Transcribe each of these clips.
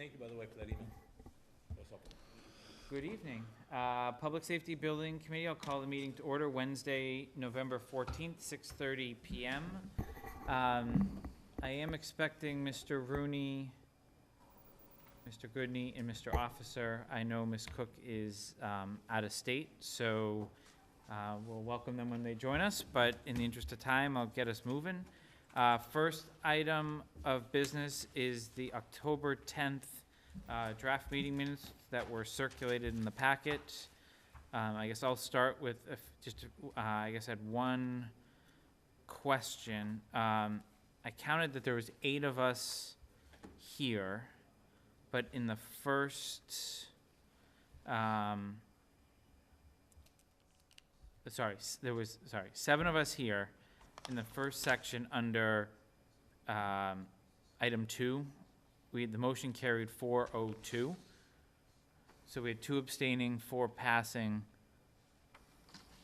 Thank you, by the way, for that email. That was helpful. Good evening. Public Safety Building Committee, I'll call the meeting to order Wednesday, November 14th, 6:30 PM. I am expecting Mr. Rooney, Mr. Goodney, and Mr. Officer. I know Ms. Cook is out of state, so we'll welcome them when they join us, but in the interest of time, I'll get us moving. First item of business is the October 10th draft meeting minutes that were circulated in the packet. I guess I'll start with I guess I had one question. I counted that there was 8 of us here, but in the first, there was 7 of us here. In the first section under item 2, the motion carried 402. So we had 2 abstaining, 4 passing.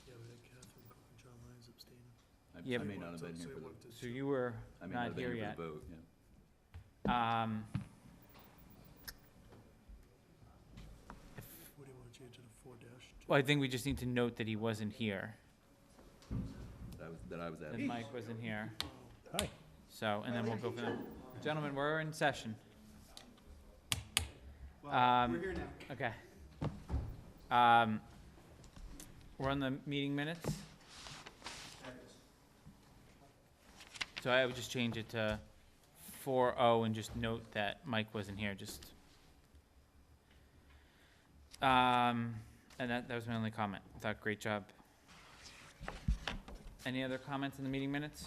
Yeah, we had Catherine Cook and John Lyons abstaining. Yeah, I may not have been here for the, So you were I may not not have been here here yet. for the vote, yeah. What do you want to change it to 4-2? Well, I think we just need to note that he wasn't here, That I was that at. Mike wasn't here. Hi. So, and then we'll go from there. Gentlemen, we're in session. Well, we're here now. Okay. We're on the meeting minutes. So I would just change it to 4-0 and just note that Mike wasn't here, and that was my only comment. I thought, great job. Any other comments in the meeting minutes?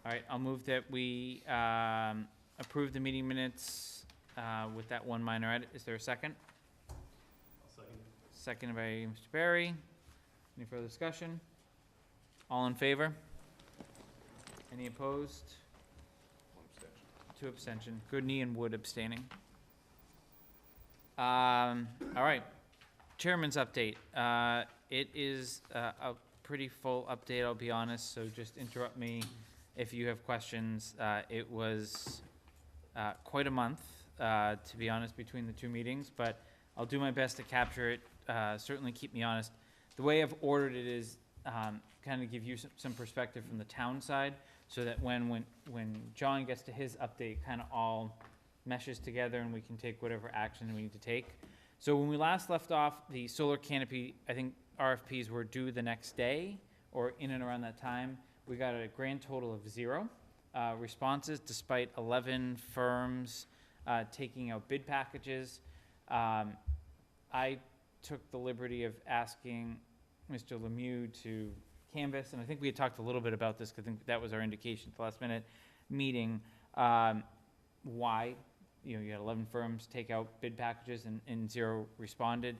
All right, I'll move that we approve the meeting minutes with that one minor edit. Is there a second? I'll second. Seconded by Mr. Barry. Any further discussion? All in favor? Any opposed? 1 abstention. 2 abstention. Goodney and Wood abstaining. All right, Chairman's update. It is a pretty full update, I'll be honest, so just interrupt me if you have questions. It was quite a month, to be honest, between the 2 meetings, but I'll do my best to capture it. Certainly keep me honest. The way I've ordered it is kind of give you some perspective from the town side, so that when John gets to his update, kind of all meshes together and we can take whatever action we need to take. So when we last left off, the solar canopy, I think RFPs were due the next day or in and around that time. We got a grand total of 0 responses, despite 11 firms taking out bid packages. I took the liberty of asking Mr. Lemieux to canvass, and I think we had talked a little bit about this, because I think that was our indication at the last minute meeting, why you had 11 firms take out bid packages and 0 responded.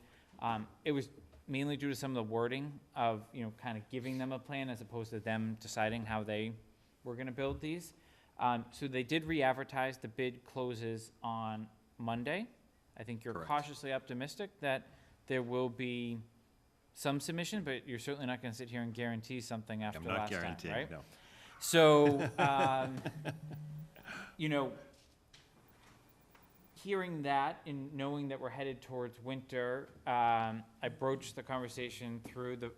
It was mainly due to some of the wording of, kind of giving them a plan as opposed to them deciding how they were going to build these. So they did re-advertise. The bid closes on Monday. I think you're Correct. cautiously optimistic that there will be some submission, but you're certainly not going to sit here and guarantee something after last time, right? no. So, hearing that and knowing that we're headed towards winter, I broached the conversation through the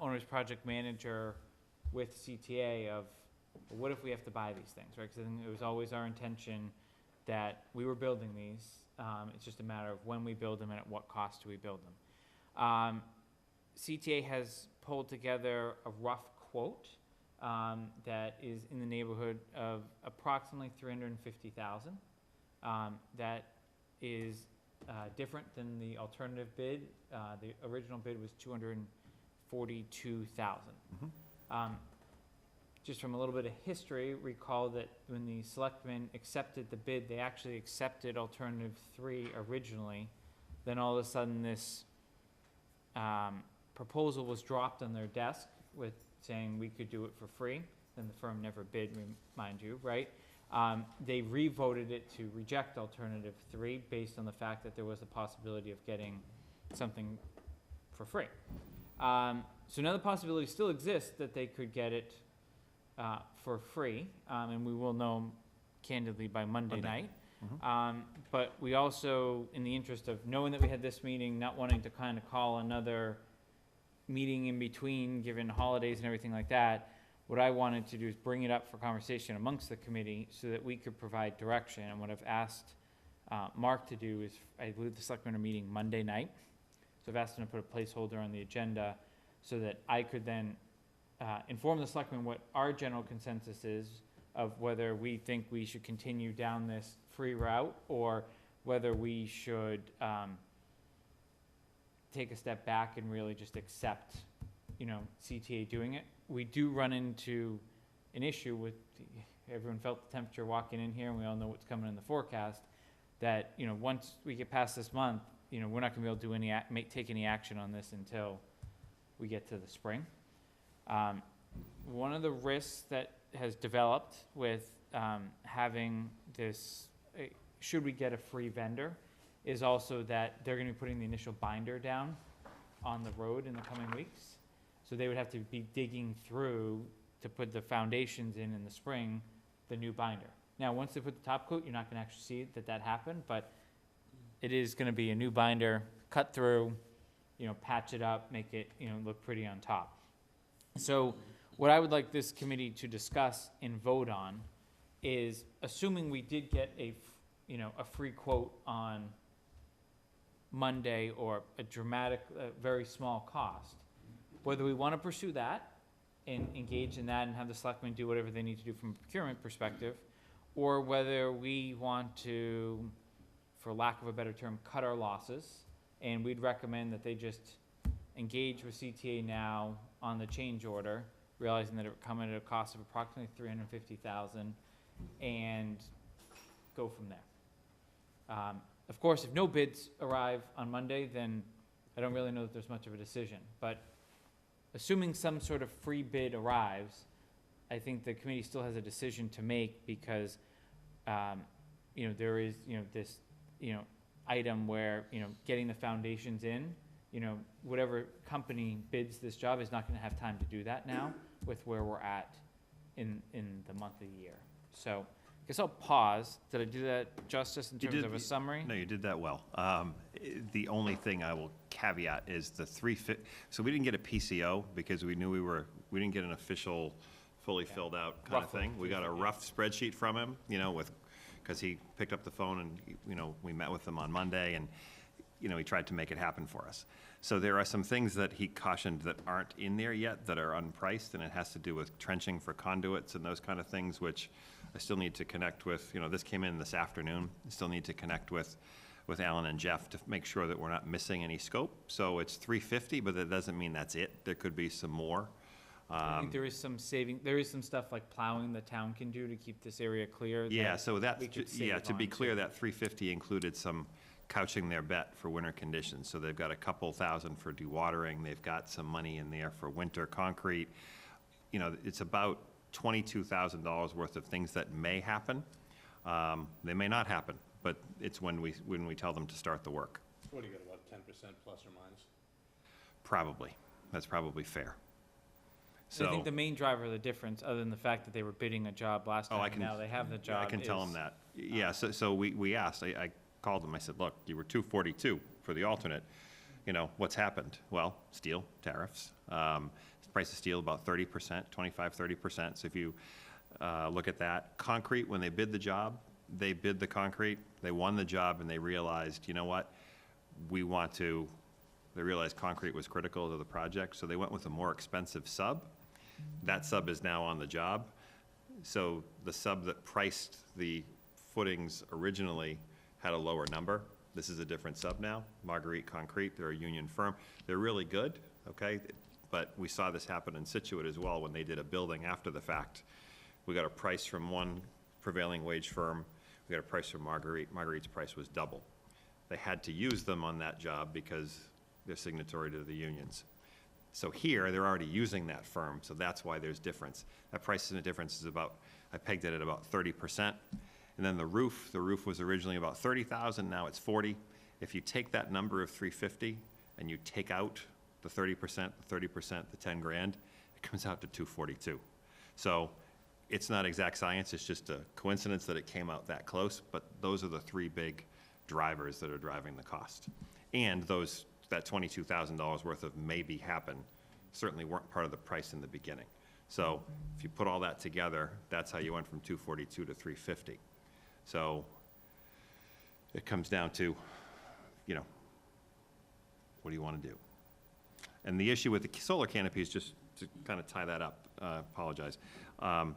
owner's project manager with CTA of, well, what if we have to buy these things, right? Because I think it was always our intention that we were building these. It's just a matter of when we build them and at what cost do we build them. CTA has pulled together a rough quote that is in the neighborhood of approximately $350,000. That is different than the alternative bid. The original bid was $242,000. Just from a little bit of history, recall that when the selectmen accepted the bid, they actually accepted alternative 3 originally. Then all of a sudden, this proposal was dropped on their desk with saying we could do it for free. Then the firm never bid, mind you, right? They re-voted it to reject alternative 3 based on the fact that there was a possibility of getting something for free. So now the possibility still exists that they could get it for free, and we will know candidly by Monday Monday. night. But we also, in the interest of knowing that we had this meeting, not wanting to kind of call another meeting in between, given holidays and everything like that, what I wanted to do is bring it up for conversation amongst the committee so that we could provide direction. And what I've asked Mark to do is, I believe the selectmen are meeting Monday night. So I've asked him to put a placeholder on the agenda so that I could then inform the selectmen what our general consensus is of whether we think we should continue down this free route or whether we should take a step back and really just accept, CTA doing it. We do run into an issue with, everyone felt the temperature walking in here, and we all know what's coming in the forecast, that, once we get past this month, we're not gonna be able to do any, take any action on this until we get to the spring. One of the risks that has developed with having this, should we get a free vendor, is also that they're gonna be putting the initial binder down on the road in the coming weeks. So they would have to be digging through to put the foundations in the spring, the new binder. Now, once they put the top coat, you're not gonna actually see that happened, but it is gonna be a new binder, cut through, patch it up, make it, look pretty on top. So what I would like this committee to discuss and vote on is, assuming we did get a free quote on Monday or a dramatic, very small cost, whether we want to pursue that and engage in that and have the selectmen do whatever they need to do from a procurement perspective, or whether we want to, for lack of a better term, cut our losses, and we'd recommend that they just engage with CTA now on the change order, realizing that it would come at a cost of approximately $350,000, and go from there. Of course, if no bids arrive on Monday, then I don't really know that there's much of a decision, but assuming some sort of free bid arrives, I think the committee still has a decision to make because, there is, this, item where, getting the foundations in, whatever company bids this job is not gonna have time to do that now with where we're at in the month of the year. So I guess I'll pause. Did I do that justice in You terms did- of a summary? No, you did that well. The only thing I will caveat is the so we didn't get a PCO because we knew we didn't get an official, fully filled out kind of Roughly, thing. We got a rough spreadsheet from him, because he picked up the phone and, we met with him on Monday and, he tried to make it happen for us. So there are some things that he cautioned that aren't in there yet that are unpriced, and it has to do with trenching for conduits and those kind of things, which I still need to connect with. This came in this afternoon. I still need to connect with Alan and Jeff to make sure that we're not missing any scope. So it's $350, but that doesn't mean that's it. There could be some more. I think there is some saving, there is some stuff like plowing the town can do to keep this area clear. Yeah, that so that's, we could save to be on, clear, too. that 350 included some couching their bet for winter conditions. So they've got a couple thousand for dewatering. They've got some money in there for winter concrete. It's about $22,000 worth of things that may happen. They may not happen, but it's when we tell them to start the work. What do you got, about 10% plus or minus? Probably. That's probably fair. I think the main driver of the difference, other than the fact that they were bidding a job last Oh, I time, and can- now they have the Yeah, job. I can tell is- them that. Yeah, so we asked, I called them, I said, look, you were 242 for the alternate, what's happened? Well, steel, tariffs, price of steel about 30%, 25-30%. So if you look at that, concrete, when they bid the job, they bid the concrete, they won the job, and they realized, you know what, they realized concrete was critical to the project, so they went with a more expensive sub. That sub is now on the job. So the sub that priced the footings originally had a lower number. This is a different sub now, Marguerite Concrete. They're a union firm. They're really good, okay? But we saw this happen in Situate as well when they did a building after the fact. We got a price from one prevailing wage firm. We got a price from Marguerite. Marguerite's price was double. They had to use them on that job because they're signatory to the unions. So here, they're already using that firm, so that's why there's difference. That price difference is about, I pegged it at about 30%. And then the roof was originally about 30,000, now it's 40. If you take that number of 350 and you take out the 30%, the 10 grand, it comes out to 242. So it's not exact science, it's just a coincidence that it came out that close, but those are the three big drivers that are driving the cost. And that $22,000 worth of maybe happen certainly weren't part of the price in the beginning. So if you put all that together, that's how you went from 242 to 350. So it comes down to, what do you want to do? And the issue with the solar canopy is, just to kind of tie that up, apologize. The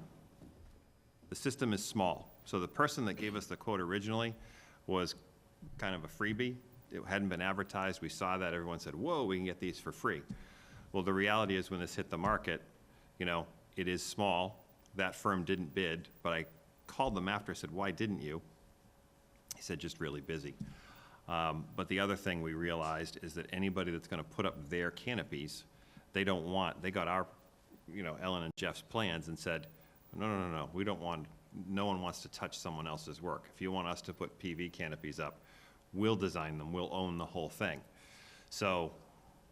system is small. So the person that gave us the quote originally was kind of a freebie. It hadn't been advertised. We saw that. Everyone said, whoa, we can get these for free. Well, the reality is when this hit the market, it is small. That firm didn't bid, but I called them after, said, why didn't you? He said, just really busy. But the other thing we realized is that anybody that's going to put up their canopies, they got our, Ellen and Jeff's plans and said, no, we don't want, no one wants to touch someone else's work. If you want us to put PV canopies up, we'll design them, we'll own the whole thing. So,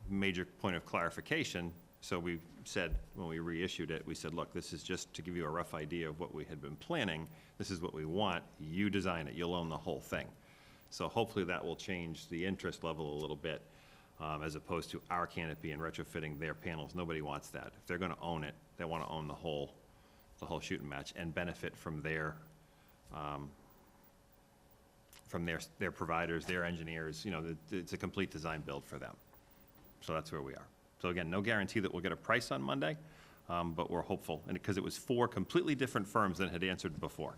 major point of clarification, so we said, when we reissued it, we said, look, this is just to give you a rough idea of what we had been planning. This is what we want. You design it. You'll own the whole thing. So hopefully that will change the interest level a little bit, as opposed to our canopy and retrofitting their panels. Nobody wants that. If they're going to own it, they want to own the whole shooting match and benefit from their providers, their engineers. It's a complete design build for them. So that's where we are. So again, no guarantee that we'll get a price on Monday, but we're hopeful. And because it was 4 completely different firms that had answered before,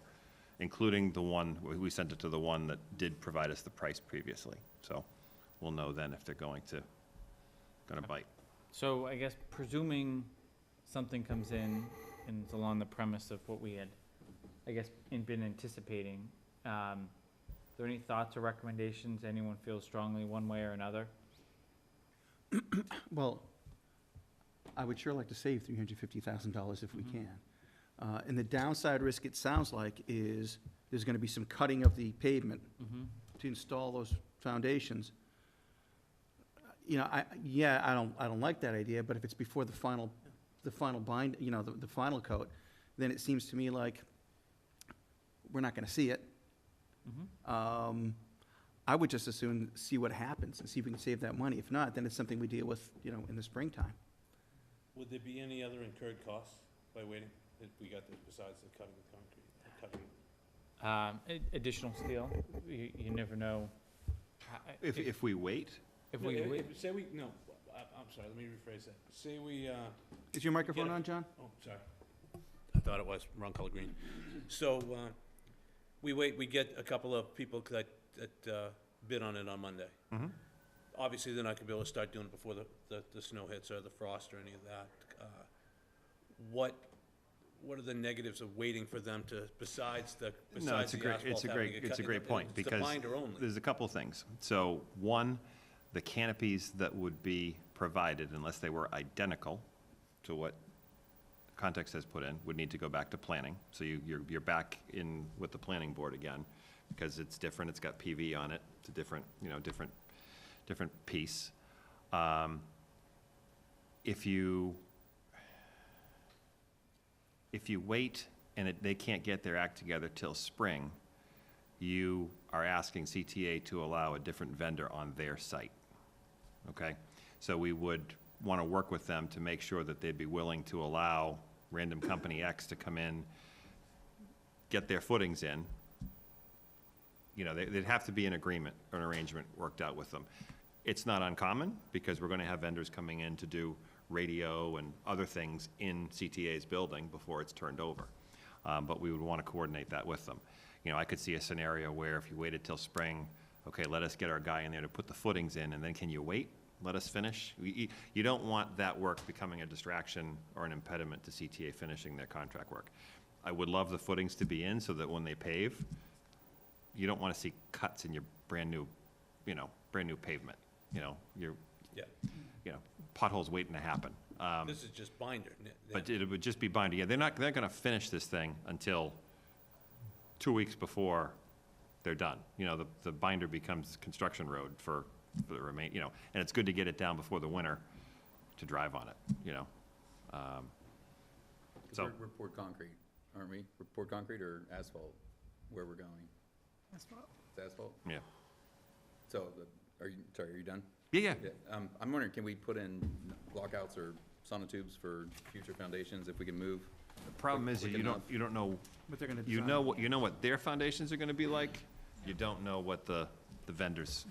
including the one, we sent it to the one that did provide us the price previously. So we'll know then if they're going to bite. So I guess presuming something comes in and it's along the premise of what we had, I guess, been anticipating, are there any thoughts or recommendations anyone feels strongly one way or another? Well, I would sure like to save $350,000 if we can. And the downside risk, it sounds like, is there's going to be some cutting of the pavement to install those foundations. I don't like that idea, but if it's before the final bind, the final coat, then it seems to me like we're not going to see it. I would just as soon see what happens and see if we can save that money. If not, then it's something we deal with, in the springtime. Would there be any other incurred costs by waiting, if we got this besides the cutting of concrete? Additional steel, you never know. If we wait, If we wait, Say we, no, I'm sorry, let me rephrase that. Say we, Is your microphone Get it. on, John? oh, sorry. I thought it was, wrong color green. So, we get a couple of people that bid on it on Monday. Obviously, they're not gonna be able to start doing it before the snow hits or the frost or any of that. What are the negatives of waiting for them to, besides the asphalt having a cut? it's a great point, It's the because binder only. there's a couple of things. So, one, the canopies that would be provided, unless they were identical to what Context has put in, would need to go back to planning. So you're back in with the planning board again, because it's different, it's got PV on it, it's a different piece. If you wait and they can't get their act together till spring, you are asking CTA to allow a different vendor on their site, okay? So we would want to work with them to make sure that they'd be willing to allow random company X to come in, get their footings in. They'd have to be an agreement, or an arrangement worked out with them. It's not uncommon, because we're going to have vendors coming in to do radio and other things in CTA's building before it's turned over. But we would want to coordinate that with them. I could see a scenario where if you waited till spring, okay, let us get our guy in there to put the footings in, and then can you wait? Let us finish. You don't want that work becoming a distraction or an impediment to CTA finishing their contract work. I would love the footings to be in so that when they pave, you don't want to see cuts in your brand new pavement. Potholes waiting to happen. This is just binder. But it would just be binder. Yeah, they're going to finish this thing until 2 weeks before they're done. The binder becomes construction road for the remain, and it's good to get it down before the winter to drive on it, So We're poured concrete. aren't we? We're poured concrete or asphalt, where we're going? Asphalt. It's asphalt? Yeah. So, are you done? Yeah. Yeah, I'm wondering, can we put in lockouts or sonotubes for future foundations if we can move? The problem is Quick you enough. don't know, But they're gonna you design. know what their foundations are gonna be like. You don't know what the vendor's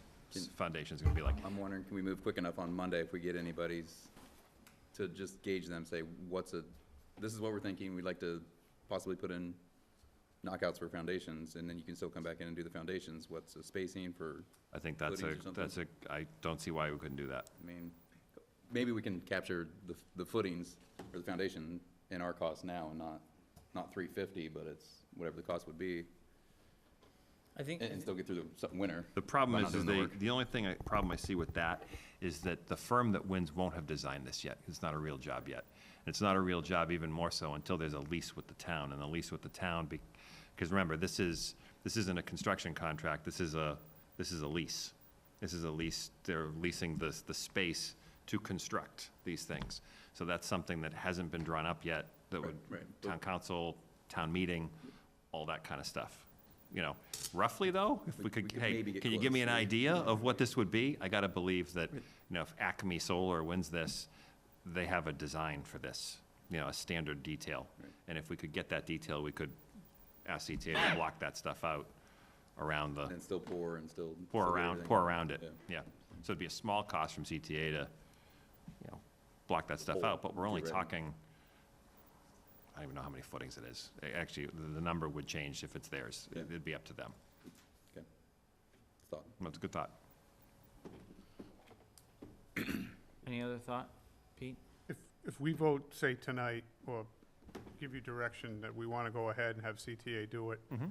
foundation's gonna be like. I'm wondering, can we move quick enough on Monday if we get anybody's, to just gauge them, say, this is what we're thinking, we'd like to possibly put in knockouts for foundations, and then you can still come back in and do the foundations. What's the spacing for, I think Footings or something? I don't see why we couldn't do that. I mean, maybe we can capture the footings or the foundation in our cost now and not $350, but it's whatever the cost would be, I think, and still get through the winter. The problem By is not doing the work. the only problem I see with that is that the firm that wins won't have designed this yet. It's not a real job yet. It's not a real job even more so until there's a lease with the town, and the lease with the town, because remember, this isn't a construction contract, this is a lease. This is a lease, they're leasing the space to construct these things. So that's something that hasn't been drawn up yet, that would, Right. town council, town meeting, all that kind of stuff. You know, roughly though, if we could, we could hey, maybe get can you give me an close. idea of what this would be? I gotta believe that, you know, if Acme Solar wins this, they have a design for this, you know, a standard detail. Right. And if we could get that detail, we could ask CTA to block that stuff out around the, And still pour and still. pour still do around everything. it, yeah. So it'd be a small cost from CTA to, you know, block that stuff Whole, out, but we're only get ready. talking, I don't even know how many footings it is. Actually, the number would change if it's theirs. Yeah. It'd be up to them. Thought. That's a good thought. any other thought, Pete? If we vote, say, tonight, or give you direction that we want to go ahead and have CTA do it, Mhm.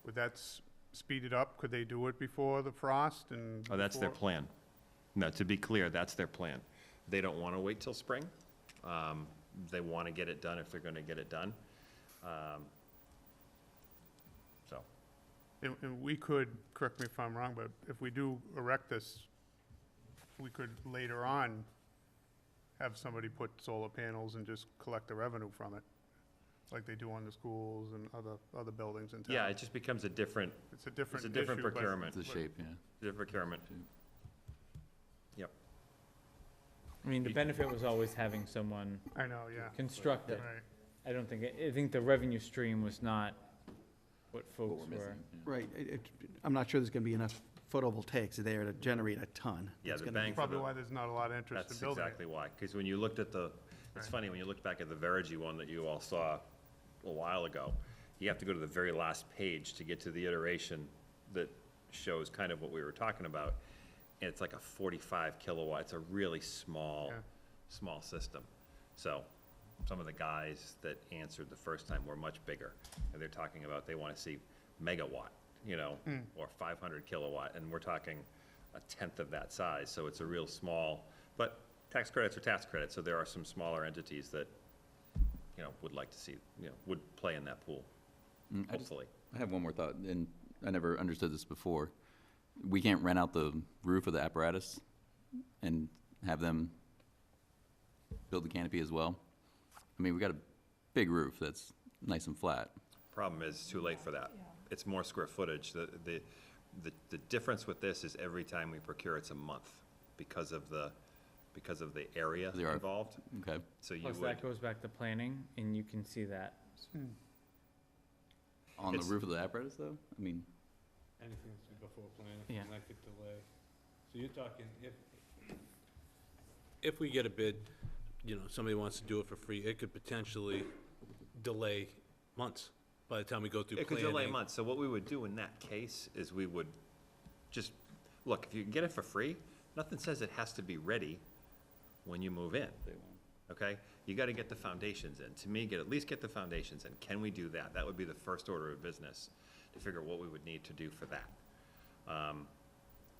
would that speed it up? Could they do it before the frost and? Oh, that's their before- plan. No, to be clear, that's their plan. They don't want to wait till spring. They want to get it done if they're going to get it done. So, And we could, correct me if I'm wrong, but if we do erect this, we could later on have somebody put solar panels and just collect the revenue from it, like they do on the schools and other buildings in town. yeah, it just becomes a different, It's a different it's a different issue, but- procurement. It's a shape, yeah. different procurement. Yep. I mean, the benefit was always having someone I know, yeah. construct it. Right. I think the revenue stream was not what What folks we're were. missing. yeah. Right, I'm not sure there's gonna be enough photovoltaics there to generate a ton. Yeah, It's the gonna be- bang for Probably the, why there's not a lot of interest that's in building it. exactly why. Because when you looked at it's Right. funny, when you look back at the Verigy one that you all saw a while ago, you have to go to the very last page to get to the iteration that shows kind of what we were talking about. And it's like a 45 kilowatt, it's a really small, Yeah. small system. So, some of the guys that answered the first time were much bigger. And they're talking about, they want to see megawatt, you know, or 500 kilowatt, and we're talking a tenth of that size, so it's a real small, but tax credits are tax credits, so there are some smaller entities that, you know, would like to see, you know, would play in that pool, hopefully. I have one more thought, and I never understood this before. We can't rent out the roof of the apparatus and have them build the canopy as well? I mean, we got a big roof that's nice and flat. Problem is, it's too late for that. It's more square footage. The difference with this is every time we procure, it's a month because of the area They are- involved. Okay, So you Plus, would, that goes back to planning, and you can see that. on the It's- roof of the apparatus, though? I mean, Anything that's before planning, Yeah. and that could delay. So you're talking, if we get a bid, you know, somebody wants to do it for free, it could potentially delay months by the time we go through it could planning. delay months. So what we would do in that case is we would just, look, if you can get it for free, nothing says it has to be ready when you move in. they won't. Okay? You gotta get the foundations in. To me, at least get the foundations in. Can we do that? That would be the first order of business, to figure what we would need to do for that.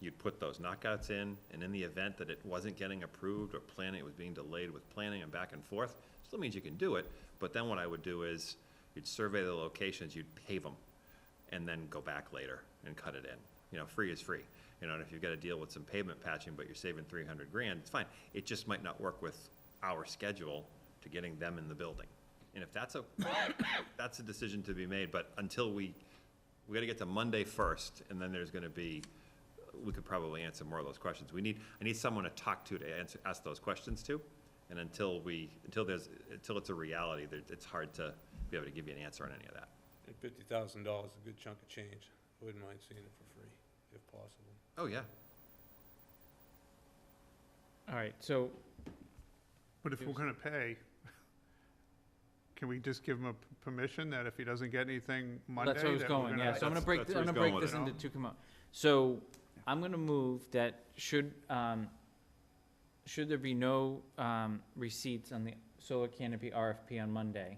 You'd put those knockouts in, and in the event that it wasn't getting approved or planning, it was being delayed with planning and back and forth, still means you can do it, but then what I would do is, you'd survey the locations, you'd pave them, and then go back later and cut it in. You know, free is free. You know, and if you've got to deal with some pavement patching, but you're saving 300 grand, it's fine. It just might not work with our schedule to getting them in the building. And if that's that's a decision to be made, but until we gotta get to Monday first, and then there's gonna be, we could probably answer more of those questions. I need someone to talk to ask those questions to, and until it's a reality, it's hard to be able to give you an answer on any of that. And $50,000 is a good chunk of change. I wouldn't mind seeing it for free, if possible. Oh, yeah. All right, so, But if we're gonna pay, can we just give him a permission that if he doesn't get anything Monday? that's where I was that we're going, yeah, so I'm gonna That's- break, that's where I'm he's gonna break going with this it. into two So, I'm gonna move that should there be no, receipts on the solar canopy RFP on Monday,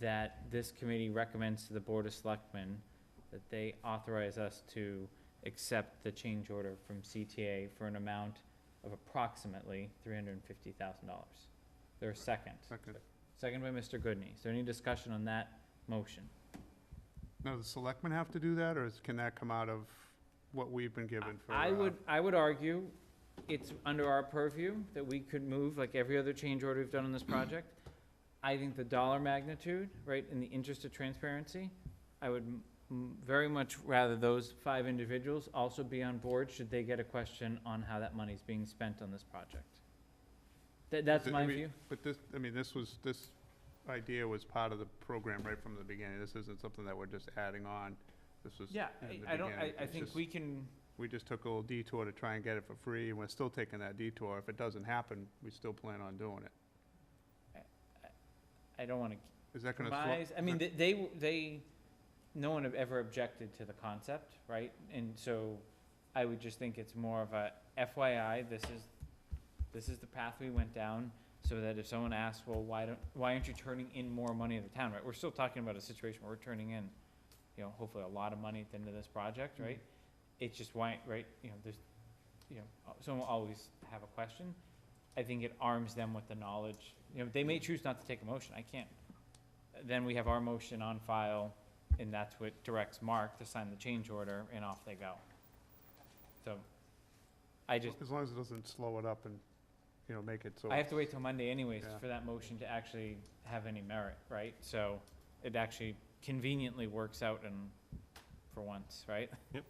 that this committee recommends to the Board of Selectmen that they authorize us to accept the change order from CTA for an amount of approximately $350,000. There a second? Second. Second by Mr. Goodney. Is there any discussion on that motion? Now, the selectmen have to do that, or can that come out of what we've been given for? I would argue it's under our purview that we could move like every other change order we've done on this project. I think the dollar magnitude, right, in the interest of transparency, I would very much rather those 5 individuals also be on board should they get a question on how that money's being spent on this project. That's I my mean, view. But this idea was part of the program right from the beginning. This isn't something that we're just adding on. This was Yeah, in the I don't, beginning. I It's think just- we can, We just took a little detour to try and get it for free, and we're still taking that detour. If it doesn't happen, we still plan on doing it. I don't wanna Is that gonna slow? Buys, I mean, they, no one have ever objected to the concept, right? And so I would just think it's more of a FYI, this is the path we went down, so that if someone asks, well, why aren't you turning in more money to the town, right? We're still talking about a situation where we're turning in, hopefully a lot of money at the end of this project, right? It's just why, right, there's, someone will always have a question. I think it arms them with the knowledge, they may choose not to take a motion, I can't. Then we have our motion on file, and that's what directs Mark to sign the change order, and off they go. So, I just, As long as it doesn't slow it up and, make it so. I have to wait till Monday anyways Yeah. for that motion to actually have any merit, right? So, it actually conveniently works out for once, right? Yep.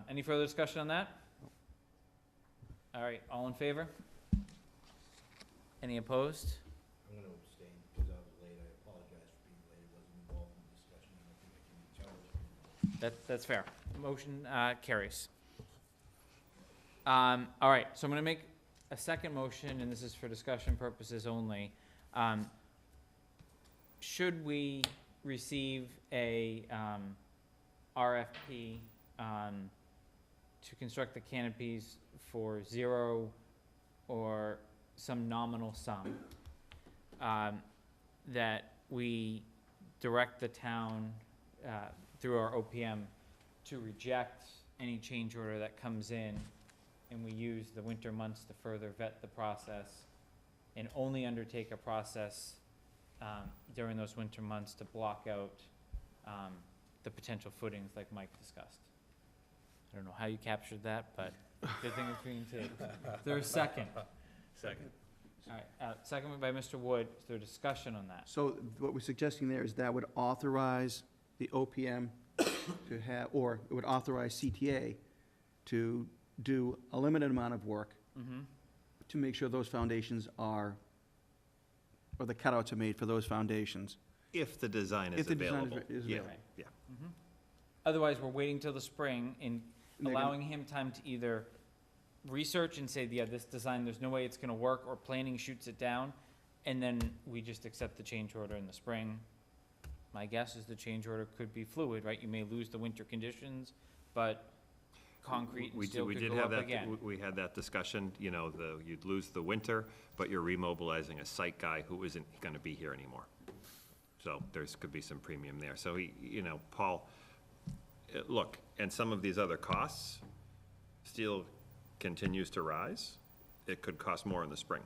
Any further discussion on that? All right, all in favor? Any opposed? I'm gonna abstain because I was late. I apologize for being late. I wasn't involved in the discussion. I don't think I can be charged. That's fair. Motion carries. All right, so I'm gonna make a second motion, and this is for discussion purposes only. Should we receive a RFP to construct the canopies for 0 or some nominal sum, that we direct the town through our OPM to reject any change order that comes in, and we use the winter months to further vet the process, and only undertake a process during those winter months to block out the potential footings like Mike discussed. I don't know how you captured that, but good thing it's being taped. Is there a second? Second. All right, second by Mr. Wood. Is there discussion on that? So what we're suggesting there is that would authorize the OPM to have, or it would authorize CTA to do a limited amount of work Mm-hmm. to make sure those foundations are, or the cutouts are made for those foundations. If the design is If the design available. is Yeah, available. yeah. Mm-hmm. Otherwise, we're waiting till the spring and And they're gonna- allowing him time to either research and say, yeah, this design, there's no way it's gonna work, or planning shoots it down, and then we just accept the change order in the spring. My guess is the change order could be fluid, right? You may lose the winter conditions, but concrete and We steel did could did go have up that. again. We had that discussion, you'd lose the winter, but you're remobilizing a site guy who isn't gonna be here anymore. So could be some premium there. So Paul, look, and some of these other costs, steel continues to rise. It could cost more in the spring.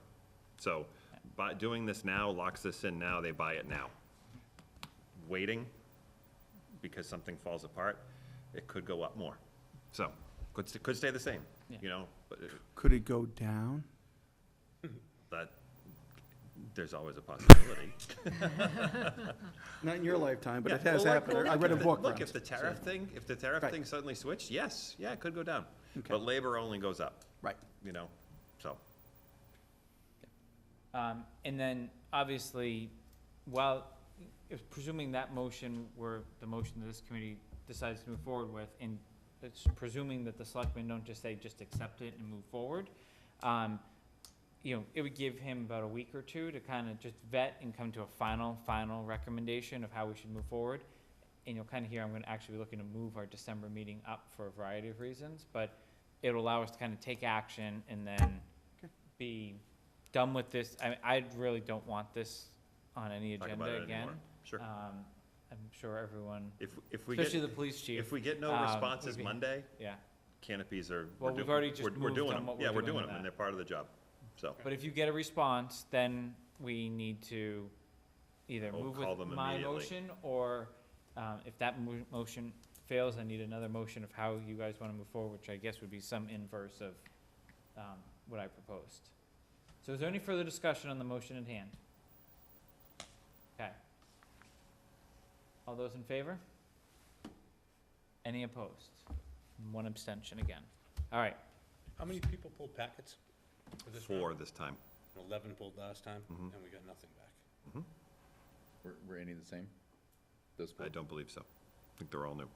So by doing this now, locks this in now, they buy it now. Waiting, because something falls apart, it could go up more. So, could stay the same, Yeah. but Could it go down? that, There's always a possibility. Not in your lifetime, but Yeah, it has well, happened. well, I read a look, book Look, once, if the so- tariff Right. thing suddenly switched, yes, yeah, it could go down. Okay. But labor only goes up, Right. you know, so. And then, obviously, while, if presuming that motion were the motion that this committee decides to move forward with, and it's presuming that the selectmen don't just say, just accept it and move forward, you know, it would give him about a week or two to kind of just vet and come to a final recommendation of how we should move forward. And you'll kind of hear, I'm gonna actually be looking to move our December meeting up for a variety of reasons, but it'll allow us to kind of take action and then be done with this. I really don't want this on any Talk about agenda it again. anymore. Sure. I'm sure everyone, If we especially the get, police chief, if we get no would responses be- Monday, yeah. canopies are, Well, we've already just we're moved doing on them. what Yeah, we're we're doing doing with them, and that. they're part of the job, so. But if you get a response, then we need to either We'll move call with them my immediately. motion, or if that motion fails, I need another motion of how you guys wanna move forward, which I guess would be some inverse of what I proposed. So is there any further discussion on the motion at hand? Okay. All those in favor? Any opposed? And one abstention again. All right. How many people pulled packets for this round? 4 this time. 11 pulled last time, Mhm. and we got nothing back. Were any the same? Those I don't believe so. I think they're all new.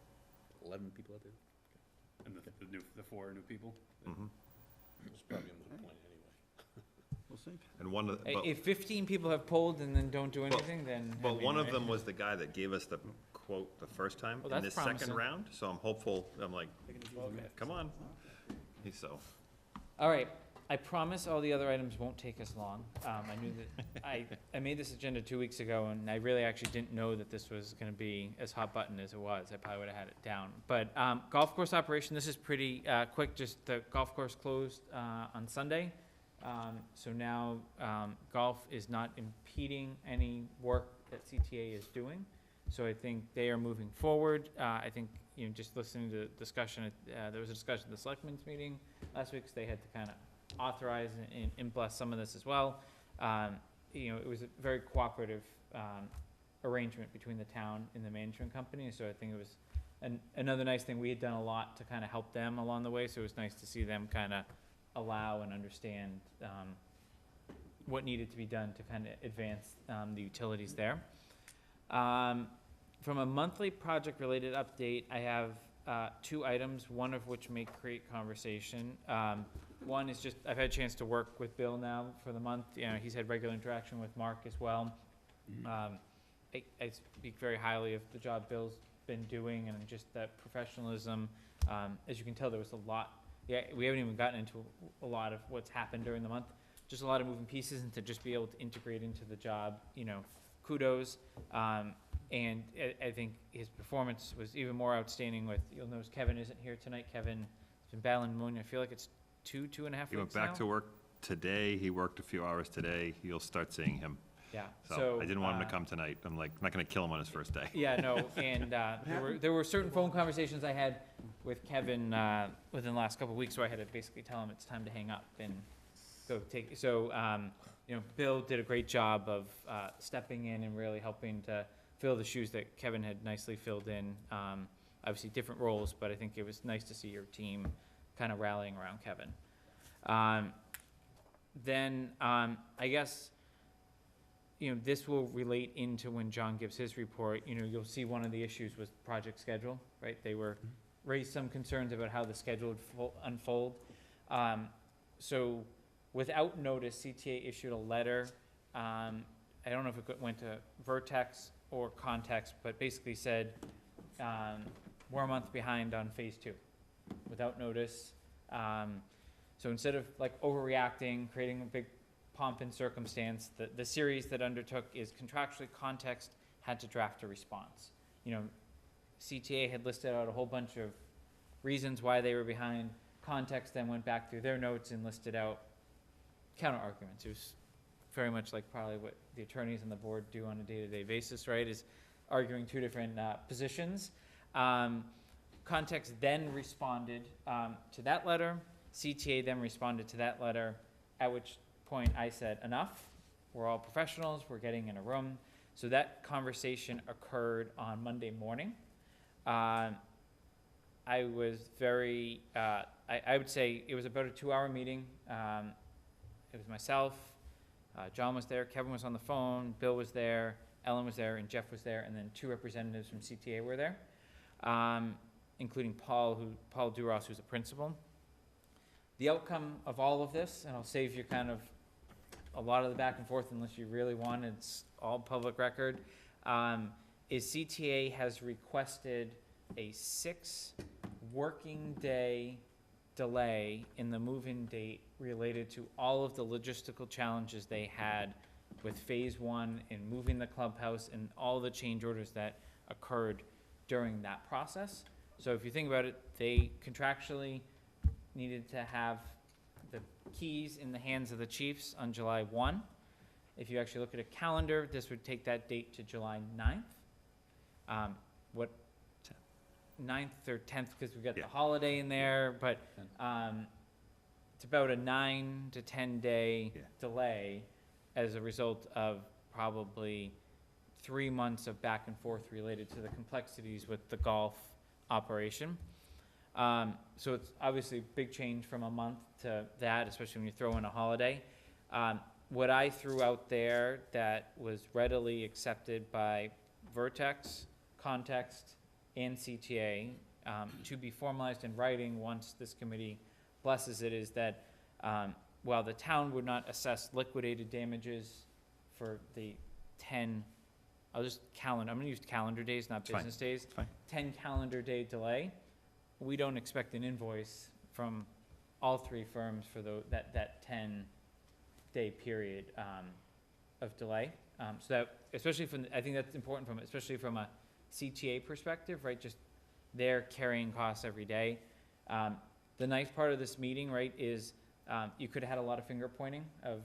11 people out there? And the 4 new people? Mhm. It's probably a moot point anyway. We'll see. And one of, Hey, but, if 15 people have polled and then don't do anything, then. I but mean, one of right? them was the guy that gave us the quote the first time Well, in that's this second promising. round, so I'm hopeful, I'm like, Okay. come on. He's so, All right, I promise all the other items won't take us long. I knew that, I made this agenda 2 weeks ago, and I really actually didn't know that this was gonna be as hot button as it was. I probably would've had it down. But, golf course operation, this is pretty, quick, just the golf course closed, on Sunday. So now, golf is not impeding any work that CTA is doing. So I think they are moving forward. I think, you know, just listening to the discussion, there was a discussion at the selectmen's meeting last week, so they had to kind of authorize and bless some of this as well. You know, it was a very cooperative, arrangement between the town and the management company, so I think it was another nice thing. We had done a lot to kind of help them along the way, so it was nice to see them kind of allow and understand, what needed to be done to kind of advance, the utilities there. From a monthly project-related update, I have 2 items, one of which may create conversation. One is just, I've had a chance to work with Bill now for the month. You know, he's had regular interaction with Mark as well. I speak very highly of the job Bill's been doing and just that professionalism. As you can tell, there was a lot, we haven't even gotten into a lot of what's happened during the month. Just a lot of moving pieces, and to just be able to integrate into the job, you know, kudos. And I think his performance was even more outstanding with, you'll notice Kevin isn't here tonight. Kevin has been battling pneumonia. I feel like it's 2.5 weeks he went back to work today. He worked a few hours today. You'll start seeing him. Yeah. So I didn't want him to come tonight. I'm like, not gonna kill him on his first day. Yeah, no, and there were certain phone conversations I had with Kevin within the last couple of weeks, where I had to basically tell him it's time to hang up and go take. So you know, Bill did a great job of stepping in and really helping to fill the shoes that Kevin had nicely filled in. Obviously different roles, but I think it was nice to see your team kind of rallying around Kevin. Then I guess, you know, this will relate into when John gives his report. You know, you'll see one of the issues was project schedule, right? They were raised some concerns about how the schedule would unfold. So without notice, CTA issued a letter. I don't know if it went to Vertex or Context, but basically said, we're a month behind on phase 2, without notice. So instead of like overreacting, creating a big pomp and circumstance, the series that undertook is contractually Context had to draft a response. You know, CTA had listed out a whole bunch of reasons why they were behind. Context then went back through their notes and listed out counter arguments. It was very much like probably what the attorneys on the board do on a day-to-day basis, right, is arguing 2 different positions. Context then responded to that letter. CTA then responded to that letter, at which point I said enough, we're all professionals, we're getting in a room. So that conversation occurred on Monday morning. I was very, I would say it was about a 2-hour meeting. It was myself, John was there, Kevin was on the phone, Bill was there, Ellen was there, and Jeff was there, and then 2 representatives from CTA were there, including Paul Duros, who's a principal. The outcome of all of this, and I'll save you kind of a lot of the back and forth unless you really want, it's all public record, is CTA has requested a 6 working day delay in the move-in date related to all of the logistical challenges they had with phase 1 and moving the clubhouse and all the change orders that occurred during that process. So if you think about it, they contractually needed to have the keys in the hands of the chiefs on July 1. If you actually look at a calendar, this would take that date to July 9th. What, 9th or 10th, because we've got the holiday in there, but it's about a 9 to 10 day delay as a result of probably 3 months of back and forth related to the complexities with the golf operation. So it's obviously a big change from a month to that, especially when you throw in a holiday. What I threw out there that was readily accepted by Vertex, Context, and CTA, to be formalized in writing once this committee blesses it, is that while the town would not assess liquidated damages for the 10, I'm gonna use calendar days, not business days. It's fine. 10 calendar day delay, we don't expect an invoice from all 3 firms for that 10-day period of delay. So that, especially I think that's important especially from a CTA perspective, right? Just they're carrying costs every day. The nice part of this meeting, right, is you could have had a lot of finger pointing of,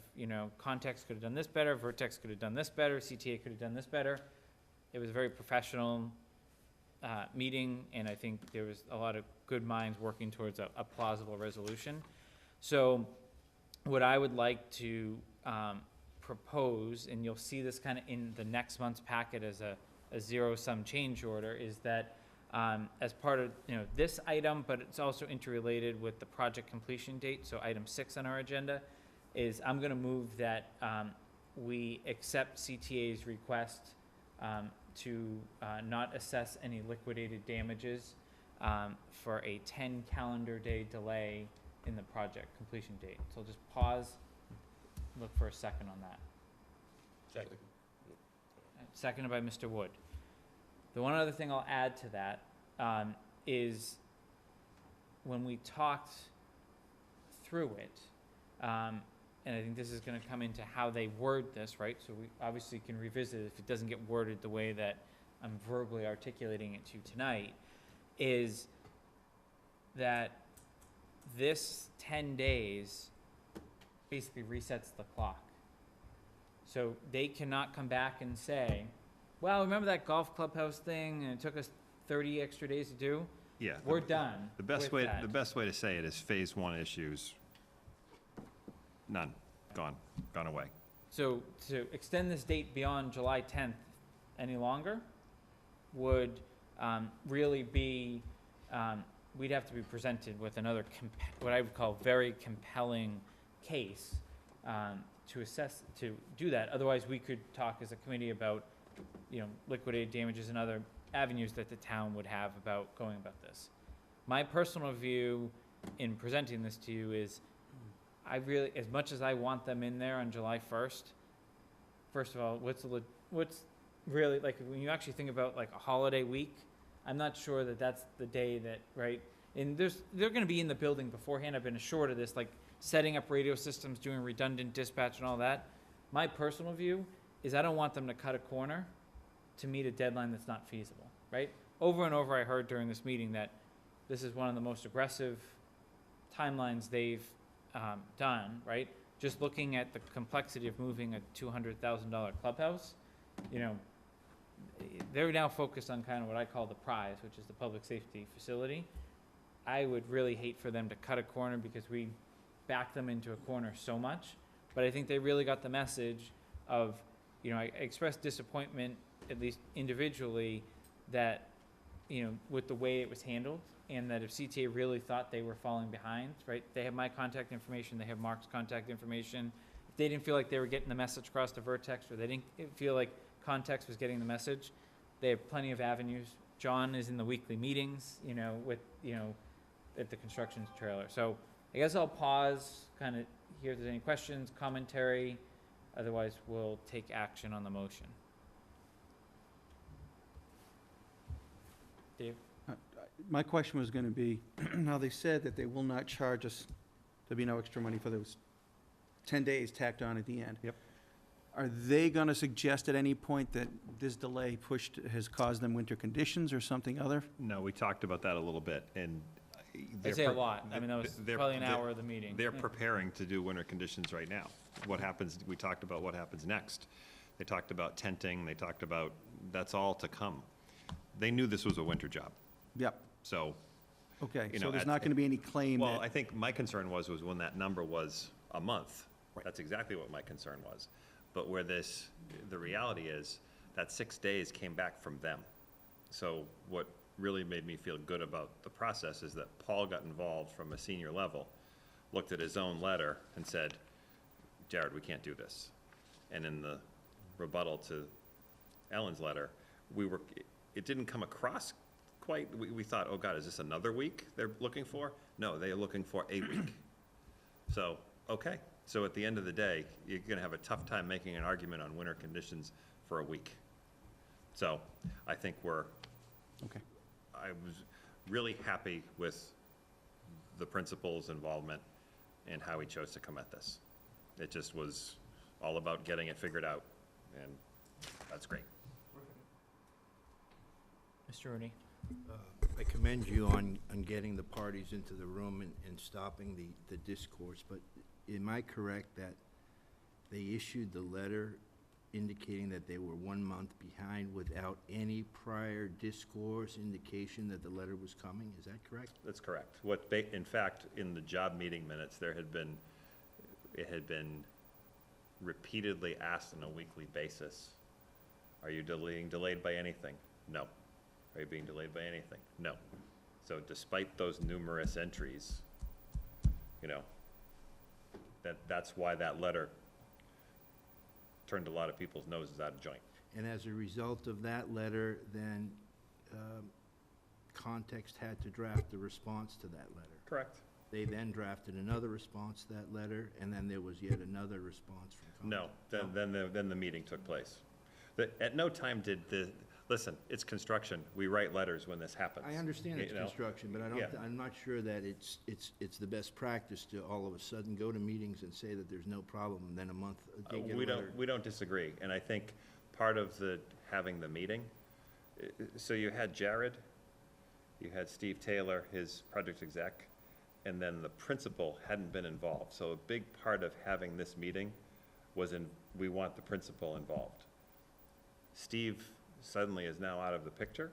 Context could have done this better, Vertex could have done this better, CTA could have done this better. It was a very professional meeting, and I think there was a lot of good minds working towards a plausible resolution. So what I would like to propose, and you'll see this kind of in the next month's packet as a zero-sum change order, is that as part of this item, but it's also interrelated with the project completion date, so item 6 on our agenda, is I'm going to move that we accept CTA's request to not assess any liquidated damages for a 10 calendar day delay in the project completion date. So I'll just pause, look for a second on that. Second. Seconded by Mr. Wood. The one other thing I'll add to that is when we talked through it, and I think this is going to come into how they word this, right? So we obviously can revisit it if it doesn't get worded the way that I'm verbally articulating it to you tonight, is that this 10 days basically resets the clock. So they cannot come back and say, well, remember that golf clubhouse thing and it took us 30 extra days to do? Yeah. We're done. The best with way, that. the best way to say it is phase 1 issues, none, gone away. So to extend this date beyond July 10th any longer would really be, we'd have to be presented with another, what I would call very compelling case to do that. Otherwise, we could talk as a committee about, liquidated damages and other avenues that the town would have about going about this. My personal view in presenting this to you is I really, as much as I want them in there on July 1st, first of all, what's really, like, when you actually think about like a holiday week, I'm not sure that that's the day that, right? And they're going to be in the building beforehand. I've been assured of this, like setting up radio systems, doing redundant dispatch and all that. My personal view is I don't want them to cut a corner to meet a deadline that's not feasible, right? Over and over I heard during this meeting that this is one of the most aggressive timelines they've done, right? Just looking at the complexity of moving a $200,000 clubhouse, they're now focused on kind of what I call the prize, which is the public safety facility. I would really hate for them to cut a corner because we backed them into a corner so much, but I think they really got the message of, you know, I expressed disappointment, at least individually, that, you know, with the way it was handled, and that if CTA really thought they were falling behind, right, they have my contact information, they have Mark's contact information. If they didn't feel like they were getting the message across to Vertex, or they didn't feel like Context was getting the message, they have plenty of avenues. John is in the weekly meetings, you know, with, you know, at the construction trailer. So I guess I'll pause, kind of hear if there's any questions, commentary. Otherwise, we'll take action on the motion. Dave? My question was gonna be, now they said that they will not charge us, there'll be no extra money for those 10 days tacked on at the end. Yep. Are they gonna suggest at any point that this delay has caused them winter conditions or something other? No, we talked about that a little bit, and. I'd say a lot. I mean, that was they're- probably an they're- hour of the meeting. They're preparing to do winter conditions right now. What happens, we talked about what happens next. They talked about tenting, they talked about, that's all to come. They knew this was a winter job, Yep, so, okay, You so know, there's at- not gonna be any claim well, I that, think my concern was when that number was a month. Right. That's exactly what my concern was. But where this, the reality is, that 6 days came back from them. So what really made me feel good about the process is that Paul got involved from a senior level, looked at his own letter and said, Jared, we can't do this. And in the rebuttal to Ellen's letter, it didn't come across quite, we thought, oh God, is this another week they're looking for? No, they're looking for a week. So, okay, so at the end of the day, you're gonna have a tough time making an argument on winter conditions for a week. So, I think I was really happy with the principal's involvement and how he chose to come at this. It just was all about getting it figured out, and that's great. Mr. Rooney? I commend you on getting the parties into the room and stopping the discourse, but am I correct that they issued the letter indicating that they were 1 month behind without any prior discourse indication that the letter was coming? Is that correct? That's correct. In fact, in the job meeting minutes, it had been repeatedly asked on a weekly basis, are you being delayed by anything? No. Are you being delayed by anything? No. So despite those numerous entries, you know, that's why that letter turned a lot of people's noses out of joint. And as a result of that letter, then Context had to draft a response to that letter. Correct. They then drafted another response to that letter, and then there was yet another response from No, Context. then the meeting took place. At no time listen, it's construction. We write letters when this happens. I understand it's You know? construction, but Yeah. I'm not sure that it's the best practice to all of a sudden go to meetings and say that there's no problem, and then a month, they get a letter. We don't disagree, and I think part of having the meeting, so you had Jared, you had Steve Taylor, his project exec, and then the principal hadn't been involved. So a big part of having this meeting was we want the principal involved. Steve suddenly is now out of the picture.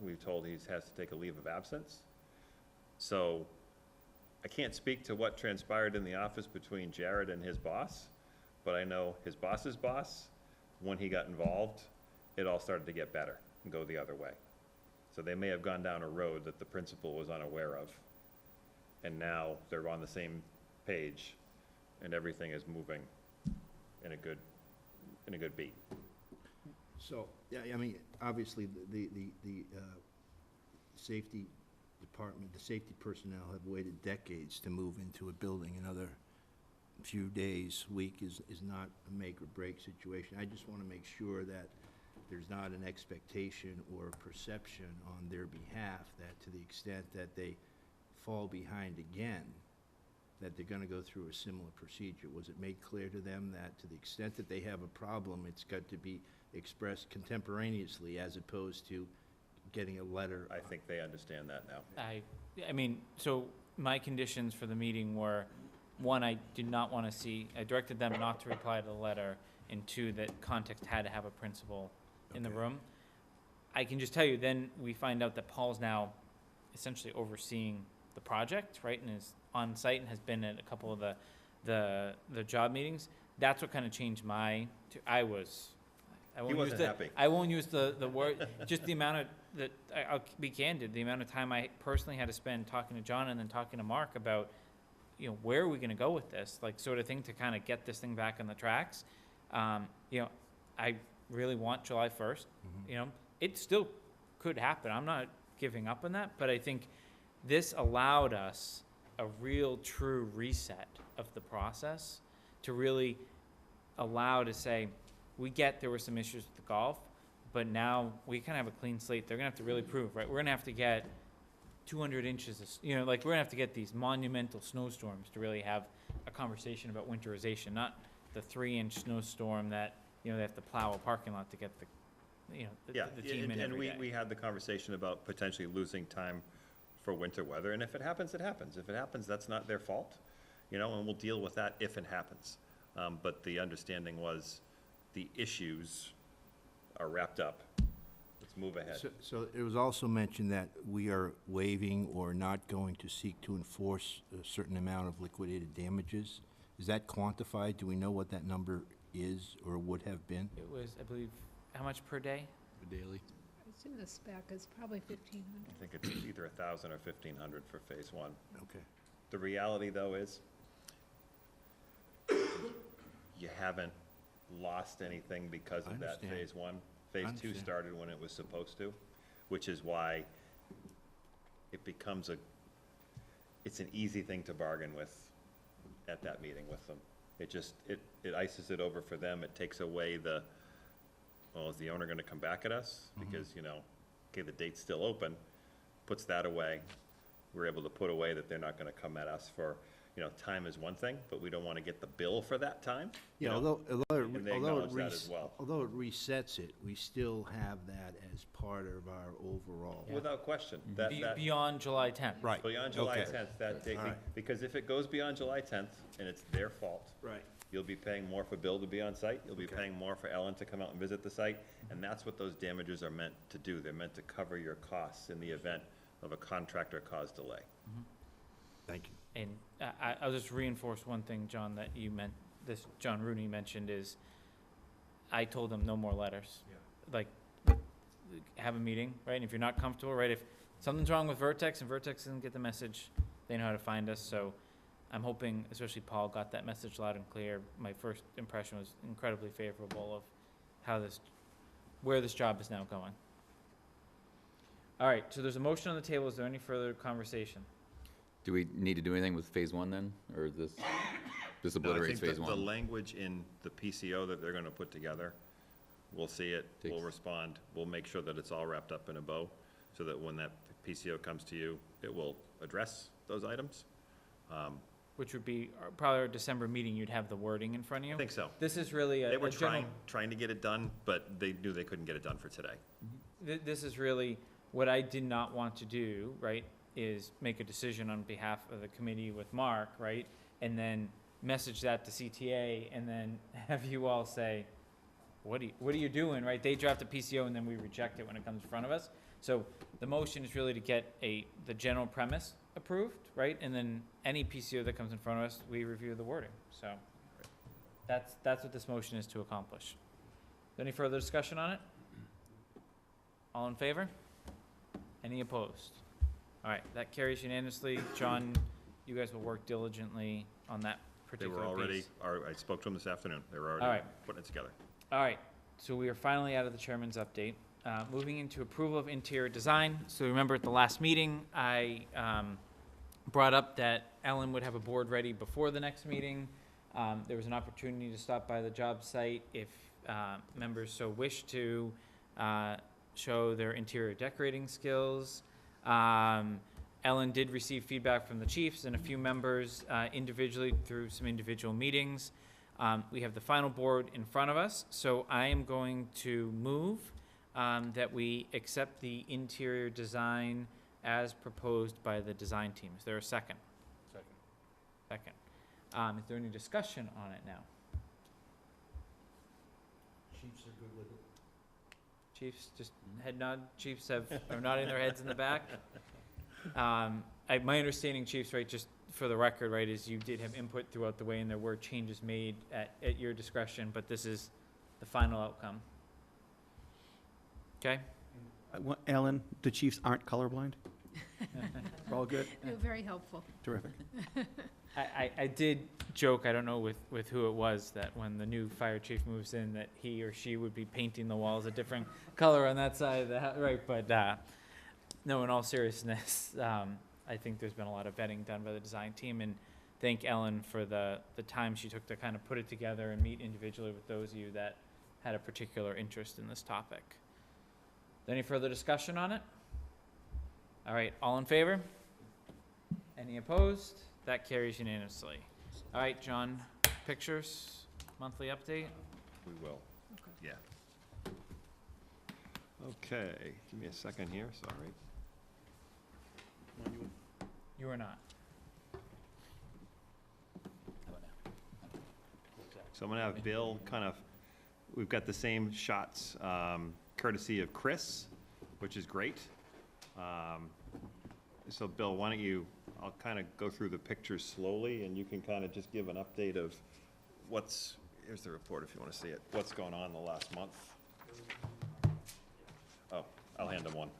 We've told he has to take a leave of absence. So I can't speak to what transpired in the office between Jared and his boss, but I know his boss's boss, when he got involved, it all started to get better and go the other way. So they may have gone down a road that the principal was unaware of. And now they're on the same page and everything is moving in a good beat. So, yeah, I mean, obviously, the safety department, the safety personnel have waited decades to move into a building. Another few days, week is not a make or break situation. I just want to make sure that there's not an expectation or a perception on their behalf that to the extent that they fall behind again, that they're going to go through a similar procedure. Was it made clear to them that to the extent that they have a problem, it's got to be expressed contemporaneously as opposed to getting a letter? I think they understand that now. I mean, so my conditions for the meeting were, one, I did not want to see, I directed them not to reply to the letter, and two, that Context had to have a principal in the Okay. room. I can just tell you, then we find out that Paul's now essentially overseeing the project, right, and is on site and has been at a couple of the job meetings. that's what kind of changed I won't wasn't use the, happy. I won't use the word, just the amount of, I'll be candid, the amount of time I personally had to spend talking to John and then talking to Mark about, you know, where are we gonna go with this, like, sort of thing, to kind of get this thing back on the tracks. You know, I really want July 1st, you know, it still could happen, I'm not giving up on that, but I think this allowed us a real true reset of the process to really allow to say, we get there were some issues with the golf, but now we kind of have a clean slate. They're gonna have to really prove, right? We're gonna have to get 200 inches of, you know, like, we're gonna have to get these monumental snowstorms to really have a conversation about winterization, not the 3-inch snowstorm that, you know, they have to plow a parking lot to get the, you know, Yeah, the team in and every day. we had the conversation about potentially losing time for winter weather, and if it happens, it happens. If it happens, that's not their fault, you know, and we'll deal with that if it happens. But the understanding was the issues are wrapped up. Let's move ahead. So it was also mentioned that we are waiving or not going to seek to enforce a certain amount of liquidated damages. Is that quantified? Do we know what that number is or would have been? It was, I believe, how much per day? Daily. It's in the spec, it's probably 1,500. I think it's either 1,000 or 1,500 for phase one. Okay. The reality, though, is you haven't lost anything because I of that understand. phase one. Phase two understand. started when it was supposed to, which is why it becomes it's an easy thing to bargain with at that meeting with them. It just, it ices it over for them. It takes away well, is the owner gonna come back at us? Because, you know, okay, the date's still open, puts that away. We're able to put away that they're not gonna come at us for, you know, time is one thing, but we don't wanna get the bill for that time. you Yeah, know? although And they acknowledge that as well. although it resets it, we still have that as part of our overall. Without question, Beyond July 10th. Right. beyond July Okay. 10th, that date, All right. because if it goes beyond July 10th and it's their fault, Right. you'll be paying more for Bill to be on site, you'll be Okay. paying more for Ellen to come out and visit the site, and that's what those damages are meant to do. They're meant to cover your costs in the event of a contractor-caused delay. Thank you. And I'll just reinforce one thing, John, that you meant, John Rooney mentioned is, I told them no more letters. Like, have a meeting, right? And if you're not comfortable, right, if something's wrong with Vertex and Vertex doesn't get the message, they know how to find us, so I'm hoping, especially Paul got that message loud and clear. My first impression was incredibly favorable of where this job is now going. All right, so there's a motion on the table. Is there any further conversation? Do we need to do anything with phase one then, or this No, I obliterates think phase the one? language in the PCO that they're gonna put together, we'll see it, we'll Takes- respond, we'll make sure that it's all wrapped up in a bow, so that when that PCO comes to you, it will address those items. Which would be probably our December meeting, you'd have the wording in front of you. I think so. This is really They were a general, trying to get it done, but they knew they couldn't get it done for today. this is really, what I did not want to do, right, is make a decision on behalf of the committee with Mark, right? And then message that to CTA and then have you all say, what are you doing, right? They draft a PCO and then we reject it when it comes in front of us. So the motion is really to get the general premise approved, right? And then any PCO that comes in front of us, we review the wording. So that's what this motion is to accomplish. Any further discussion on it? All in favor? Any opposed? All right, that carries unanimously. John, you guys will work diligently on that They particular were already, piece. I spoke to them this afternoon, they were All already right. putting it together. All right, so we are finally out of the chairman's update. Moving into approval of interior design. So remember at the last meeting, I brought up that Ellen would have a board ready before the next meeting. There was an opportunity to stop by the job site if members so wish to show their interior decorating skills. Ellen did receive feedback from the chiefs and a few members individually through some individual meetings. We have the final board in front of us, so I am going to move that we accept the interior design as proposed by the design team. Is there a second? Second. Is there any discussion on it now? Chiefs are good with it. Chiefs, just head nod. Chiefs are nodding their heads in the back. My understanding, Chiefs, right, just for the record, right, is you did have input throughout the way, and there were changes made at your discretion, but this is the final outcome. Okay? Ellen, the chiefs aren't colorblind? We're all good? They were very helpful. Terrific. I did joke, I don't know with who it was, that when the new fire chief moves in, that he or she would be painting the walls a different color on that side of the house, right? But, no, in all seriousness, I think there's been a lot of vetting done by the design team, and thank Ellen for the time she took to kind of put it together and meet individually with those of you that had a particular interest in this topic. Any further discussion on it? All right, all in favor? Any opposed? That carries unanimously. All right, John, pictures, monthly update? We will. Yeah. Okay, give me a second here, sorry. You are not. So I'm gonna have Bill kind of, we've got the same shots, courtesy of Chris, which is great. So Bill, why don't you, I'll kind of go through the pictures slowly, and you can kind of just give an update of what's, here's the report if you want to see it, what's going on the last month. Oh, I'll hand him one.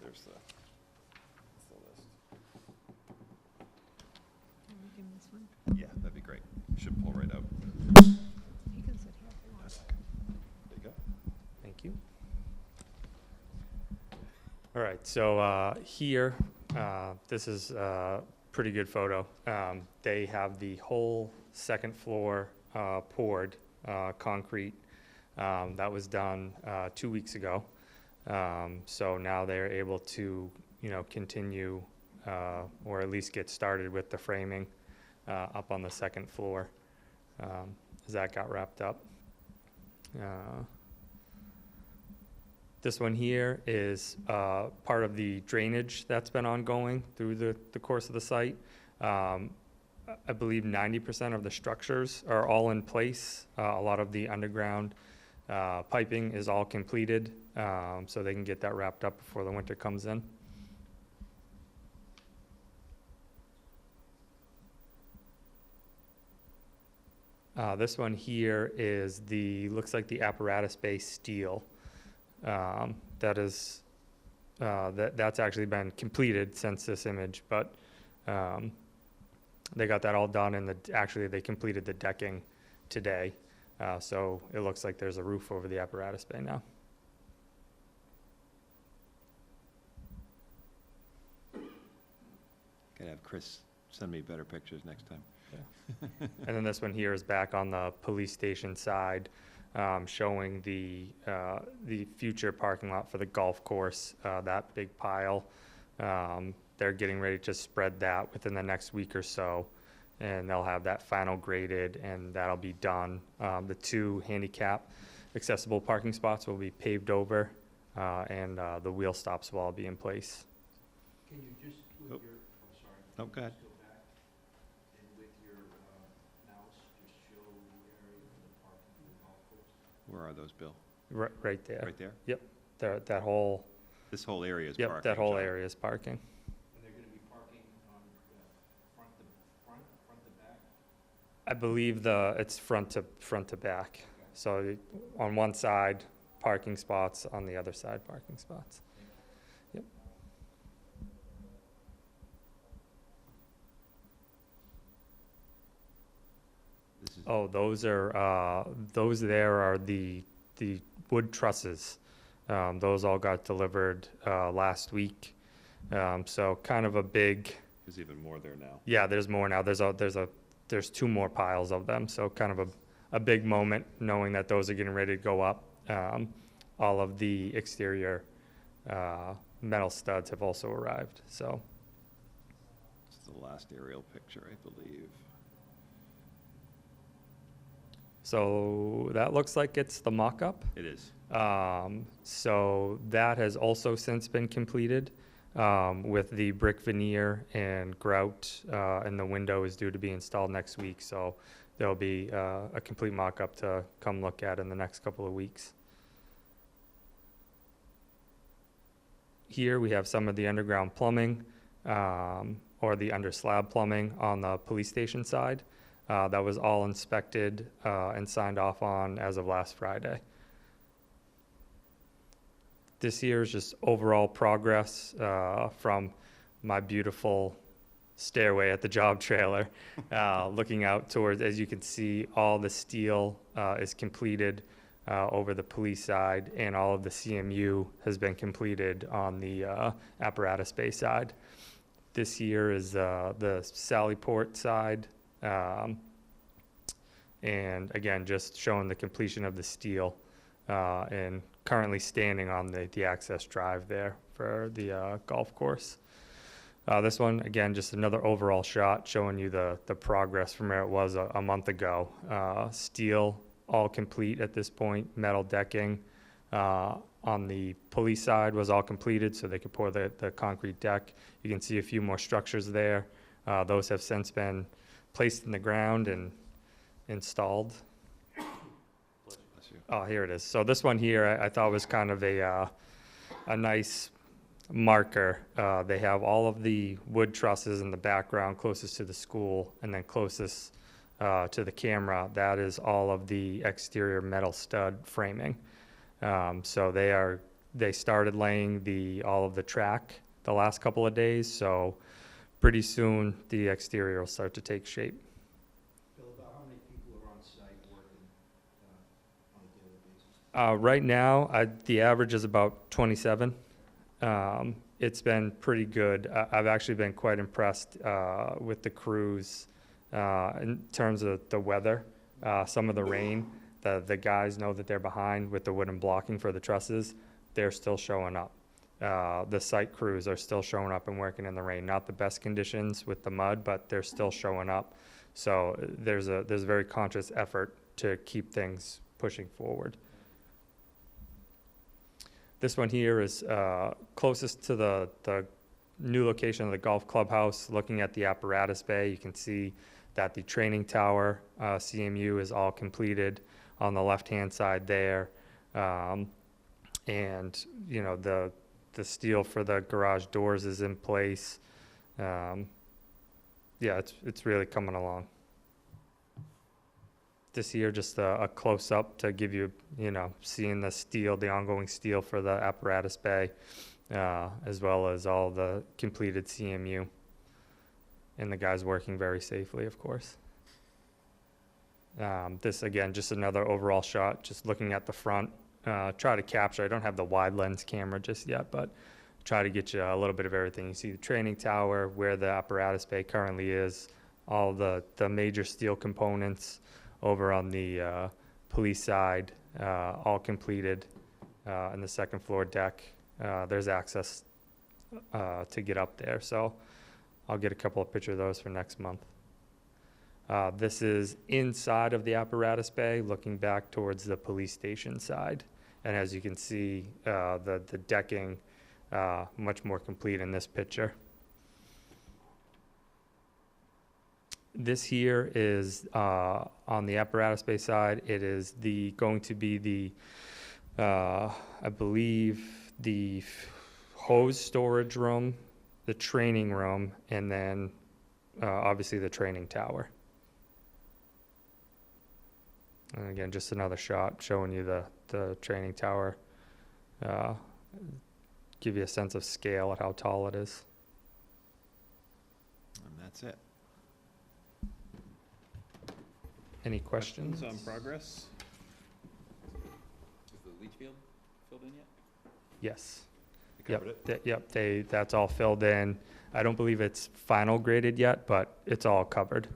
There's the list. Can we give him this one? Yeah, that'd be great. Should pull right out. He can sit here if he wants. There you go. Thank you. All right, so here, this is a pretty good photo. They have the whole second floor poured concrete. That was done 2 weeks ago. So now they're able to, continue or at least get started with the framing up on the second floor as that got wrapped up. This one here is part of the drainage that's been ongoing through the course of the site. I believe 90% of the structures are all in place. A lot of the underground piping is all completed, so they can get that wrapped up before the winter comes in. This one here is looks like the apparatus-based steel. That's actually been completed since this image, but they got that all done, and actually they completed the decking today. So it looks like there's a roof over the apparatus bay now. Gotta have Chris send me better pictures next time. And then this one here is back on the police station side, showing the future parking lot for the golf course, that big pile. They're getting ready to spread that within the next week or so, and they'll have that final graded, and that'll be done. The 2 handicap accessible parking spots will be paved over, and the wheel stops will all be in place. Can you just, Oh. sorry. Oh, go ahead. Just go back, and with your mouse, just show the area for the parking for the golf course. Where are those, Bill? Right there. Right there? That whole, This whole area is parking. that whole John. area is parking. And they're gonna be parking on front to back? I believe it's front to back. So on one side, parking spots, on the other side, parking spots. Yep. This is, Oh, those there are the wood trusses. Those all got delivered last week. So kind of a big, there's even more there now. yeah, there's more now. There's 2 more piles of them. So kind of a big moment knowing that those are getting ready to go up. All of the exterior metal studs have also arrived. So This is the last aerial picture, I believe. So that looks like it's the mock-up. It is. So that has also since been completed with the brick veneer and grout, and the window is due to be installed next week. So there'll be a complete mock-up to come look at in the next couple of weeks. here, we have some of the underground plumbing, or the under slab plumbing on the police station side. That was all inspected and signed off on as of last Friday. This here is just overall progress from my beautiful stairway at the job trailer, looking out towards, as you can see, all the steel is completed over the police side, and all of the CMU has been completed on the apparatus bay side. This here is the Sallyport side, and again, just showing the completion of the steel, and currently standing on the access drive there for the golf course. This one, again, just another overall shot showing you the progress from where it was a month ago. Steel all complete at this point, metal decking on the police side was all completed, so they could pour the concrete deck. You can see a few more structures there. Those have since been placed in the ground and installed. Oh, here it is. So this one here, I thought was kind of a nice marker. They have all of the wood trusses in the background closest to the school, and then closest to the camera, that is all of the exterior metal stud framing. So they started laying all of the track the last couple of days, so pretty soon the exterior will start to take shape. Bill, about how many people are on site working on a daily basis? Right now, the average is about 27. It's been pretty good. I've actually been quite impressed with the crews in terms of the weather, some of the rain. The guys know that they're behind with the wooden blocking for the trusses. They're still showing up. The site crews are still showing up and working in the rain. Not the best conditions with the mud, but they're still showing up. So there's a very conscious effort to keep things pushing forward. This one here is closest to the new location of the golf clubhouse. Looking at the apparatus bay, you can see that the training tower CMU is all completed on the left-hand side there. And, you know, the steel for the garage doors is in place. Yeah, it's really coming along. This here, just a close-up to give you, seeing the steel, the ongoing steel for the apparatus bay, as well as all the completed CMU. And the guys working very safely, of course. This, again, just another overall shot, just looking at the front. Try to capture, I don't have the wide lens camera just yet, but try to get you a little bit of everything. You see the training tower, where the apparatus bay currently is, all the major steel components over on the police side, all completed, and the second floor deck. There's access to get up there, so I'll get a couple of pictures of those for next month. This is inside of the apparatus bay, looking back towards the police station side. And as you can see, the decking much more complete in this picture. This here is on the apparatus bay side. It is going to be the, I believe, the hose storage room, the training room, and then obviously the training tower. And again, just another shot showing you the training tower. Give you a sense of scale at how tall it is. And that's it. Any questions? On progress? Is the leach field filled in yet? Yes. You covered it? Yep, that's all filled in. I don't believe it's final graded yet, but it's all covered.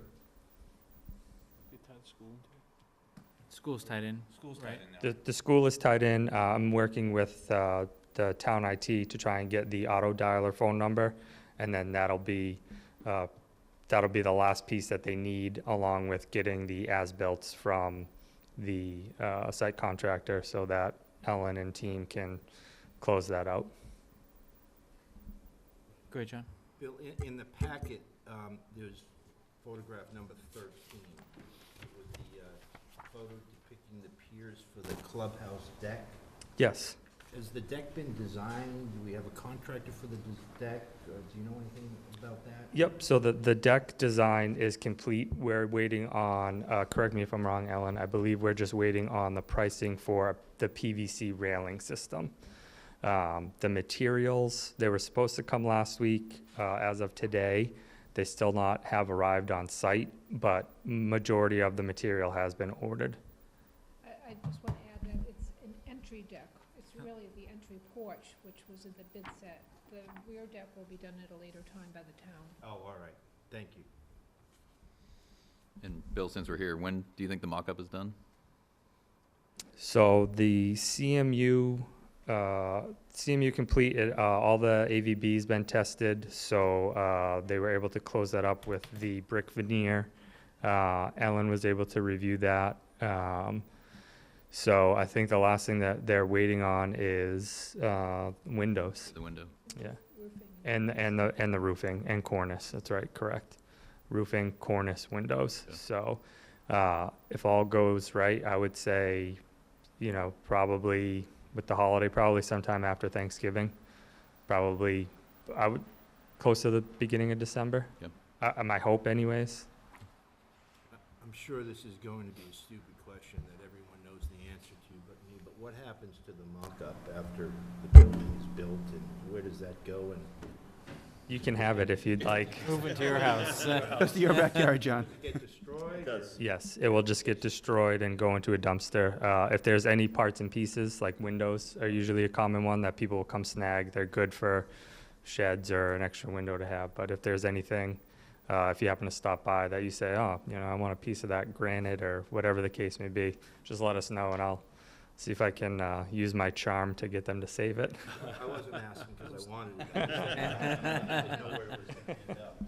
School's tied in. School's Right. tied in now. The school is tied in. I'm working with the town IT to try and get the auto dialer phone number, and then that'll be the last piece that they need, along with getting the as-built from the site contractor, so that Ellen and team can close that out. Go ahead, John. Bill, in the packet, there's photograph number 13 with the photo depicting the piers for the clubhouse deck. Yes. Has the deck been designed? Do we have a contractor for the deck? Do you know anything about that? Yep, so the deck design is complete. We're waiting on, correct me if I'm wrong, Ellen, I believe we're just waiting on the pricing for the PVC railing system. The materials, they were supposed to come last week. As of today, they still not have arrived on site, but majority of the material has been ordered. I just want to add that it's an entry deck. It's really the entry porch, which was in the bid set. The rear deck will be done at a later time by the town. Oh, all right. Thank you. And Bill, since we're here, when do you think the mock-up is done? So the CMU complete, all the AVB's been tested, so they were able to close that up with the brick veneer. Ellen was able to review that. So I think the last thing that they're waiting on is windows. The window? Yeah, Roofing. and the roofing and cornice. That's right, correct. Roofing, cornice, windows. Okay. So if all goes right, I would say, probably with the holiday, probably sometime after Thanksgiving. Probably, close to the beginning of December. Yep. My hope, anyways. I'm sure this is going to be a stupid question that everyone knows the answer to but me, but what happens to the mock-up after the building is built, and where does that go? And You can have it if you'd like. Move into your house. Goes to your backyard, John. get destroyed? or- Yes, it will just get destroyed and go into a dumpster. If there's any parts and pieces, like windows are usually a common one that people will come snag. They're good for sheds or an extra window to have. But if there's anything, if you happen to stop by that you say, oh, I want a piece of that granite or whatever the case may be, just let us know and I'll see if I can use my charm to get them to save it. I wasn't asking because I wanted it. I didn't know where it was going to end up.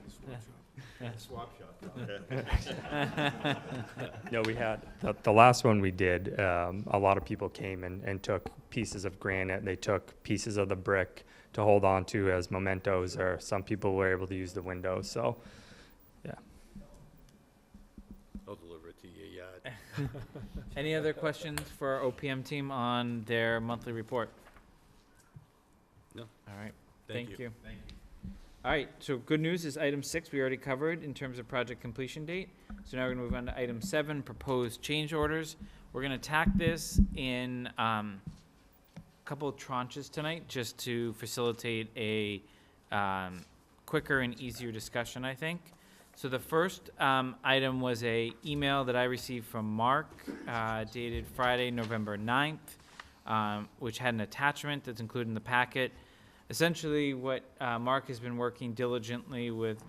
Swap shop. No, we had, the last one we did, a lot of people came and took pieces of granite. They took pieces of the brick to hold on to as mementos, or some people were able to use the windows, so, yeah. I'll deliver it to your yard. Any other questions for our OPM team on their monthly report? No. All right, thank you. All right, so good news is item 6 we already covered in terms of project completion date. So now we're gonna move on to item 7, proposed change orders. We're gonna tack this in couple of tranches tonight, just to facilitate a quicker and easier discussion, I think. So the first item was a email that I received from Mark, dated Friday, November 9th, which had an attachment that's included in the packet. Essentially, what Mark has been working diligently with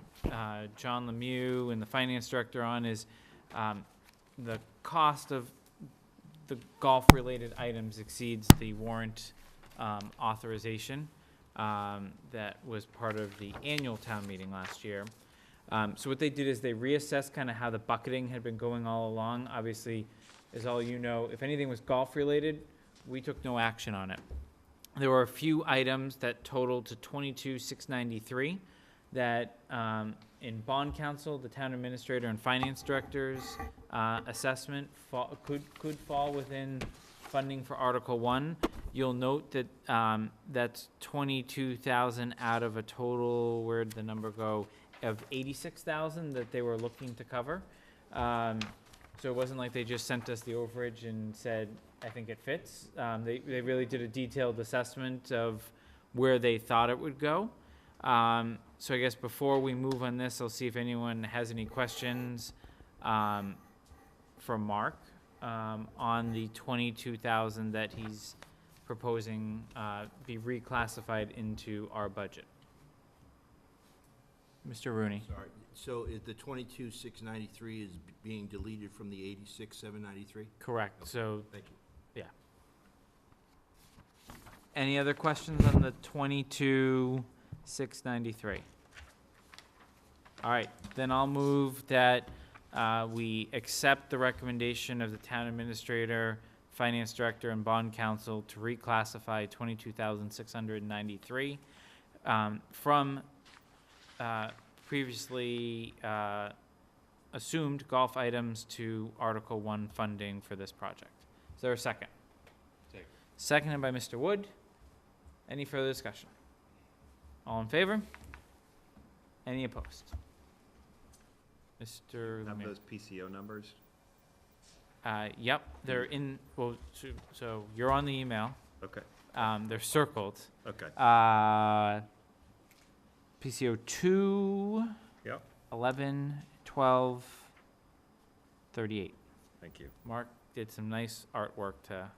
John Lemieux and the finance director on is the cost of the golf-related items exceeds the warrant authorization that was part of the annual town meeting last year. So what they did is they reassessed kind of how the bucketing had been going all along. Obviously, as all you know, if anything was golf-related, we took no action on it. There were a few items that totaled to $22,693 that in bond council, the town administrator and finance director's assessment could fall within funding for Article 1. You'll note that that's 22,000 out of a total, where'd the number go, of 86,000 that they were looking to cover. So it wasn't like they just sent us the overage and said, I think it fits. They really did a detailed assessment of where they thought it would go. So I guess before we move on this, I'll see if anyone has any questions for Mark on the 22,000 that he's proposing be reclassified into our budget. Mr. Rooney. Sorry, so is the 22,693 is being deleted from the 86,793? Correct. So, Thank you. any other questions on the 22,693? All right, then I'll move that we accept the recommendation of the town administrator, finance director, and bond council to reclassify 22,693 from previously assumed golf items to Article 1 funding for this project. Is there a second? Seconded by Mr. Wood. Any further discussion? All in favor? Any opposed? Mr. Have Lemire. those PCO numbers? Yep, they're in, well, so you're on the email. Okay, They're circled. okay. PCO 2, Yep, 11, 12, 38. thank you. Mark did some nice artwork to,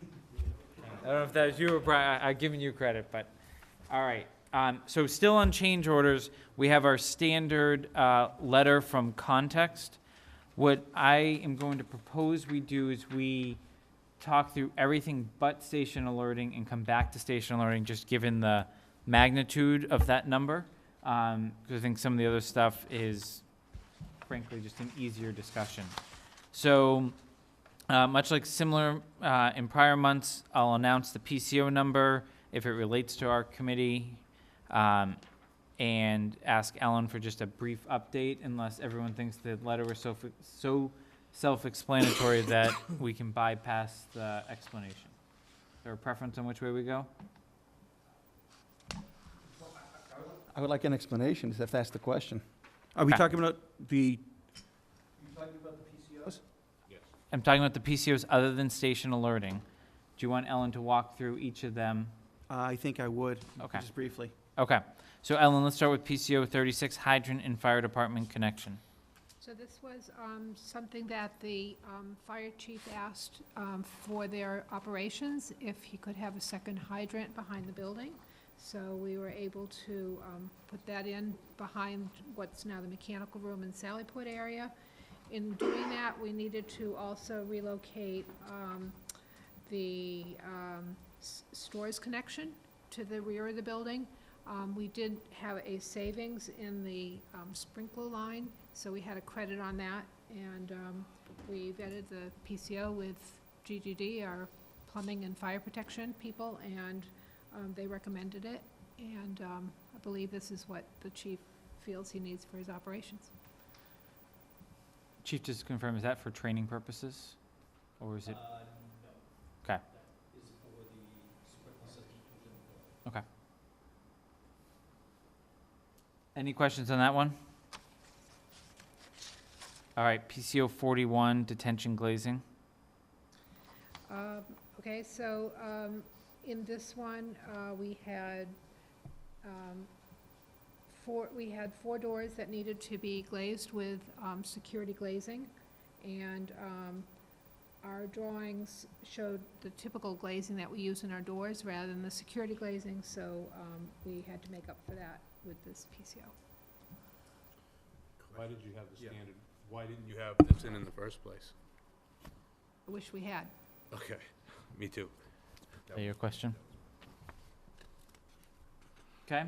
I don't know if that was you or Brian, I'm giving you credit, but, all right. So still on change orders, we have our standard letter from Context. What I am going to propose we do is we talk through everything but station alerting and come back to station alerting, just given the magnitude of that number. Because I think some of the other stuff is frankly just an easier discussion. So much like similar in prior months, I'll announce the PCO number if it relates to our committee, and ask Ellen for just a brief update unless everyone thinks the letter was so self-explanatory that we can bypass the explanation. Is there a preference on which way we go? I would like an explanation, if that's the question. Are we Okay. talking about the? You talking about the PCOs? I'm talking about the PCOs other than station alerting. Do you want Ellen to walk through each of them? I think I would, Okay. just briefly. Okay, so Ellen, let's start with PCO 36, hydrant and fire department connection. So this was something that the fire chief asked for their operations, if he could have a second hydrant behind the building. So we were able to put that in behind what's now the mechanical room in Sallyport area. In doing that, we needed to also relocate the stores connection to the rear of the building. We did have a savings in the sprinkler line, so we had a credit on that, and we vetted the PCO with GGD, our plumbing and fire protection people, and they recommended it, and I believe this is what the chief feels he needs for his operations. Chief, just to confirm, is that for training purposes? Or is it? Okay. Okay. Any questions on that one? All right, PCO 41, detention glazing. Okay, so in this one, we had four doors that needed to be glazed with security glazing, and our drawings showed the typical glazing that we use in our doors rather than the security glazing, so we had to make up for that with this PCO. Why did you have the standard, why didn't you have this in the first place? I wish we had. Okay, me too. Is that your question? Okay.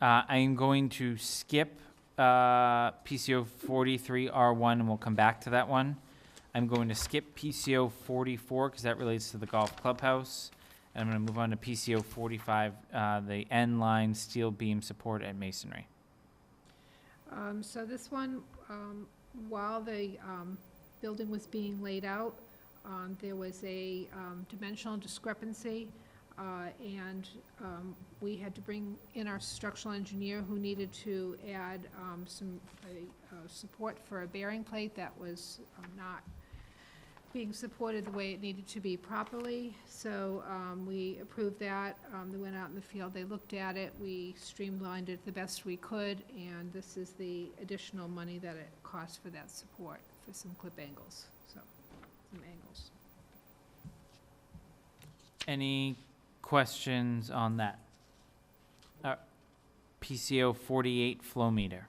I am going to skip PCO 43R1, and we'll come back to that one. I'm going to skip PCO 44, because that relates to the golf clubhouse. And I'm going to move on to PCO 45, the end line steel beam support at masonry. So this one, while the building was being laid out, there was a dimensional discrepancy, and we had to bring in our structural engineer, who needed to add some support for a bearing plate that was not being supported the way it needed to be properly. So we approved that. They went out in the field, they looked at it, we streamlined it the best we could, and this is the additional money that it cost for that support, for some clip angles, so, some angles. Any questions on that? PCO 48 flow meter.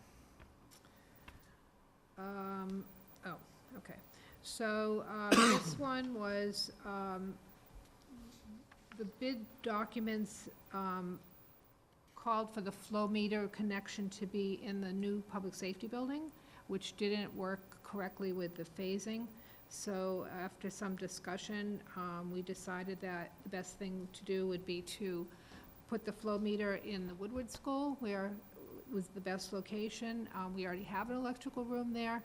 Okay. So this one was, the bid documents called for the flow meter connection to be in the new public safety building, which didn't work correctly with the phasing. So after some discussion, we decided that the best thing to do would be to put the flow meter in the Woodward School, where it was the best location. We already have an electrical room there,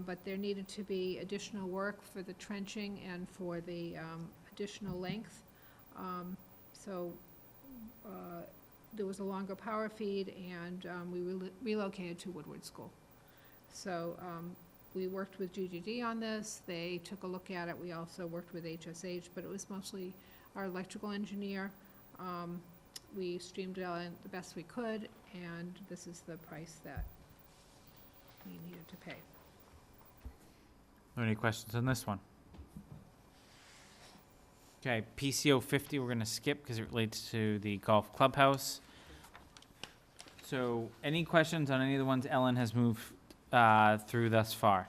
but there needed to be additional work for the trenching and for the additional length. So there was a longer power feed, and we relocated to Woodward School. So we worked with GGD on this. They took a look at it. We also worked with HSH, but it was mostly our electrical engineer. We streamed it out the best we could, and this is the price that we needed to pay. Any questions on this one? Okay, PCO 50 we're gonna skip because it relates to the golf clubhouse. So, any questions on any of the ones Ellen has moved through thus far?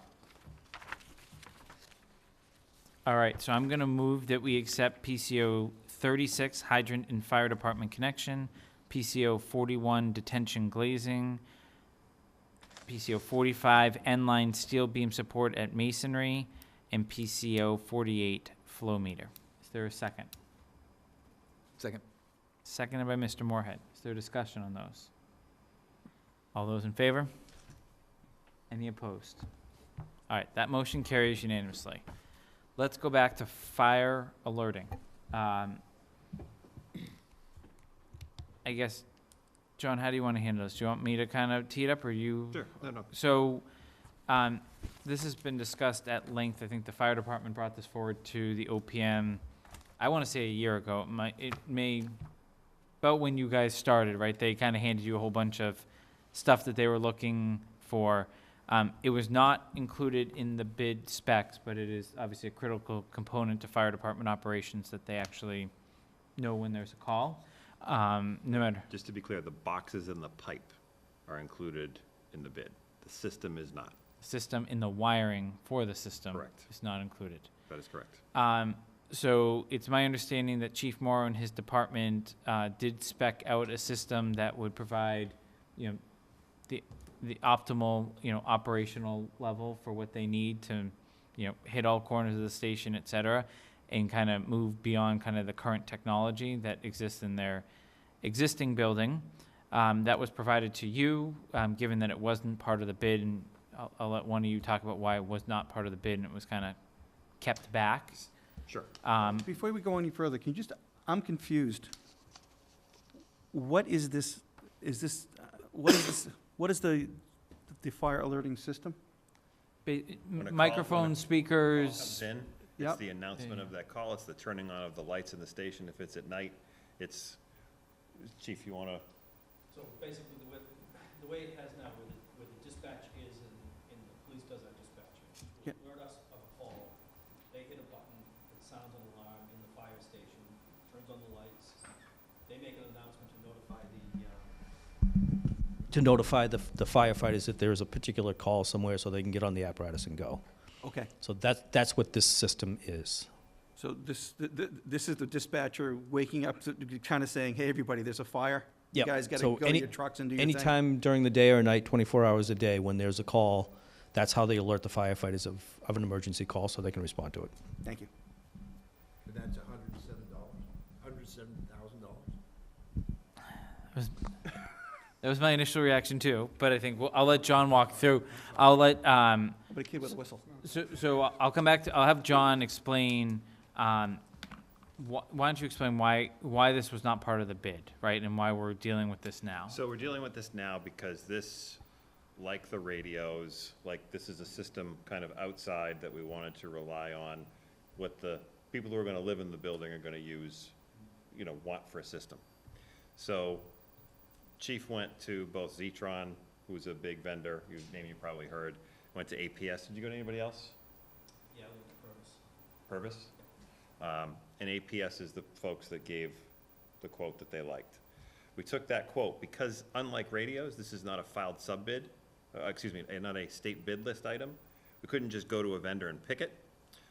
All right, so I'm gonna move that we accept PCO 36 hydrant and fire department connection, PCO 41 detention glazing, PCO 45 end-line steel beam support at masonry, and PCO 48 flow meter. Is there a second? Second. Seconded by Mr. Moorhead. Is there discussion on those? All those in favor? Any opposed? All right, that motion carries unanimously. Let's go back to fire alerting. I guess, John, how do you want to handle this? Do you want me to kind of tee it up, or you? Sure, no. So, this has been discussed at length. I think the fire department brought this forward to the OPM, I want to say a year ago. About when you guys started, right? They kind of handed you a whole bunch of stuff that they were looking for. It was not included in the bid specs, but it is obviously a critical component to fire department operations that they actually know when there's a call. No matter. Just to be clear, the boxes and the pipe are included in the bid. The system is not. System in the wiring for the system. Correct. Is not included. That is correct. So it's my understanding that Chief Morrow and his department did spec out a system that would provide, the optimal, operational level for what they need to, hit all corners of the station, et cetera, and kind of move beyond kind of the current technology that exists in their existing building. That was provided to you, given that it wasn't part of the bid, and I'll let one of you talk about why it was not part of the bid and it was kind of kept back. Sure. Before we go any further, can you just, I'm confused. What is this, what is the fire alerting system? When a call- Microphone, when a speakers. Comes in, Yep. it's the announcement of that call, it's the turning on of the lights in the station. If it's at night, it's, Chief, you want to? So basically, the way it has now, where the dispatch is and the police does our dispatching, Yeah. will alert us of a call. They hit a button, it sounds an alarm in the fire station, turns on the lights. They make an announcement to notify the firefighters if there is a particular call somewhere, so they can get on the apparatus and go. Okay, So that's what this system is. so this is the dispatcher waking up, kind of saying, hey, everybody, there's a fire? You Yep. guys got to So go to your trucks and do your thing? Anytime during the day or night, 24 hours a day, when there's a call, that's how they alert the firefighters of an emergency call so they can respond to it. Thank you. But that's $107,000. That was my initial reaction too, but I think I'll let John walk through. I'll let, But a kid with a whistle. so I'll come back to, I'll have John explain, why don't you explain why this was not part of the bid, right? And why we're dealing with this now? So we're dealing with this now because this, like the radios, this is a system kind of outside that we wanted to rely on what the people who are going to live in the building are going to use, want for a system. So Chief went to both Zetron, who's a big vendor, whose name you probably heard, went to APS. Did you go to anybody else? Yeah, with the purpose. Purvis? And APS is the folks that gave the quote that they liked. We took that quote because, unlike radios, this is not a filed sub-bid, not a state bid list item. We couldn't just go to a vendor and pick it,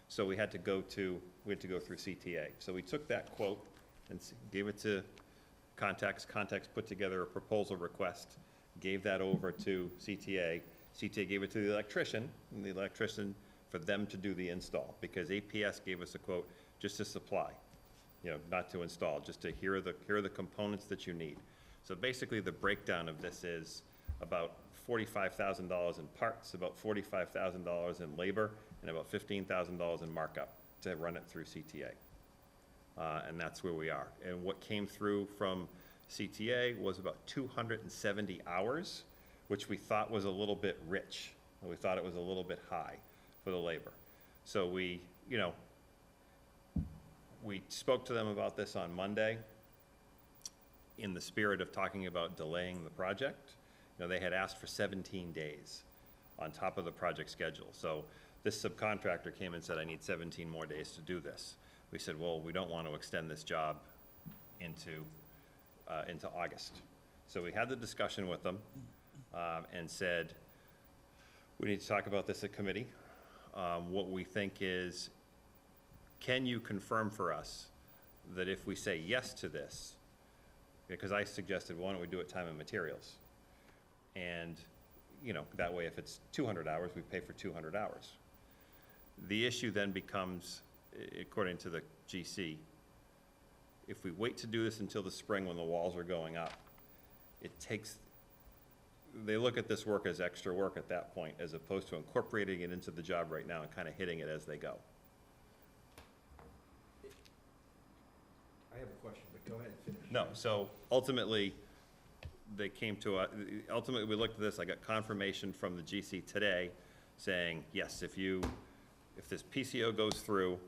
so we had to go through CTA. So we took that quote and gave it to Context. Context put together a proposal request, gave that over to CTA. CTA gave it to the electrician, and the electrician for them to do the install, because APS gave us a quote just to supply, not to install, just to here are the components that you need. So basically, the breakdown of this is about $45,000 in parts, about $45,000 in labor, and about $15,000 in markup to run it through CTA. And that's where we are. And what came through from CTA was about 270 hours, which we thought was a little bit rich. We thought it was a little bit high for the labor. So we, you know, we spoke to them about this on Monday in the spirit of talking about delaying the project. You know, they had asked for 17 days on top of the project schedule. So this subcontractor came and said, I need 17 more days to do this. We said, well, we don't want to extend this job into August. So we had the discussion with them and said, we need to talk about this at committee. What we think is, can you confirm for us that if we say yes to this, because I suggested, why don't we do it time and materials? And, you know, that way if it's 200 hours, we pay for 200 hours. The issue then becomes, according to the GC, if we wait to do this until the spring when the walls are going up, they look at this work as extra work at that point, as opposed to incorporating it into the job right now and kind of hitting it as they go. I have a question, but go ahead and finish. No, so ultimately, they came to, ultimately, we looked at this, I got confirmation from the GC today saying, yes, if this PCO goes through,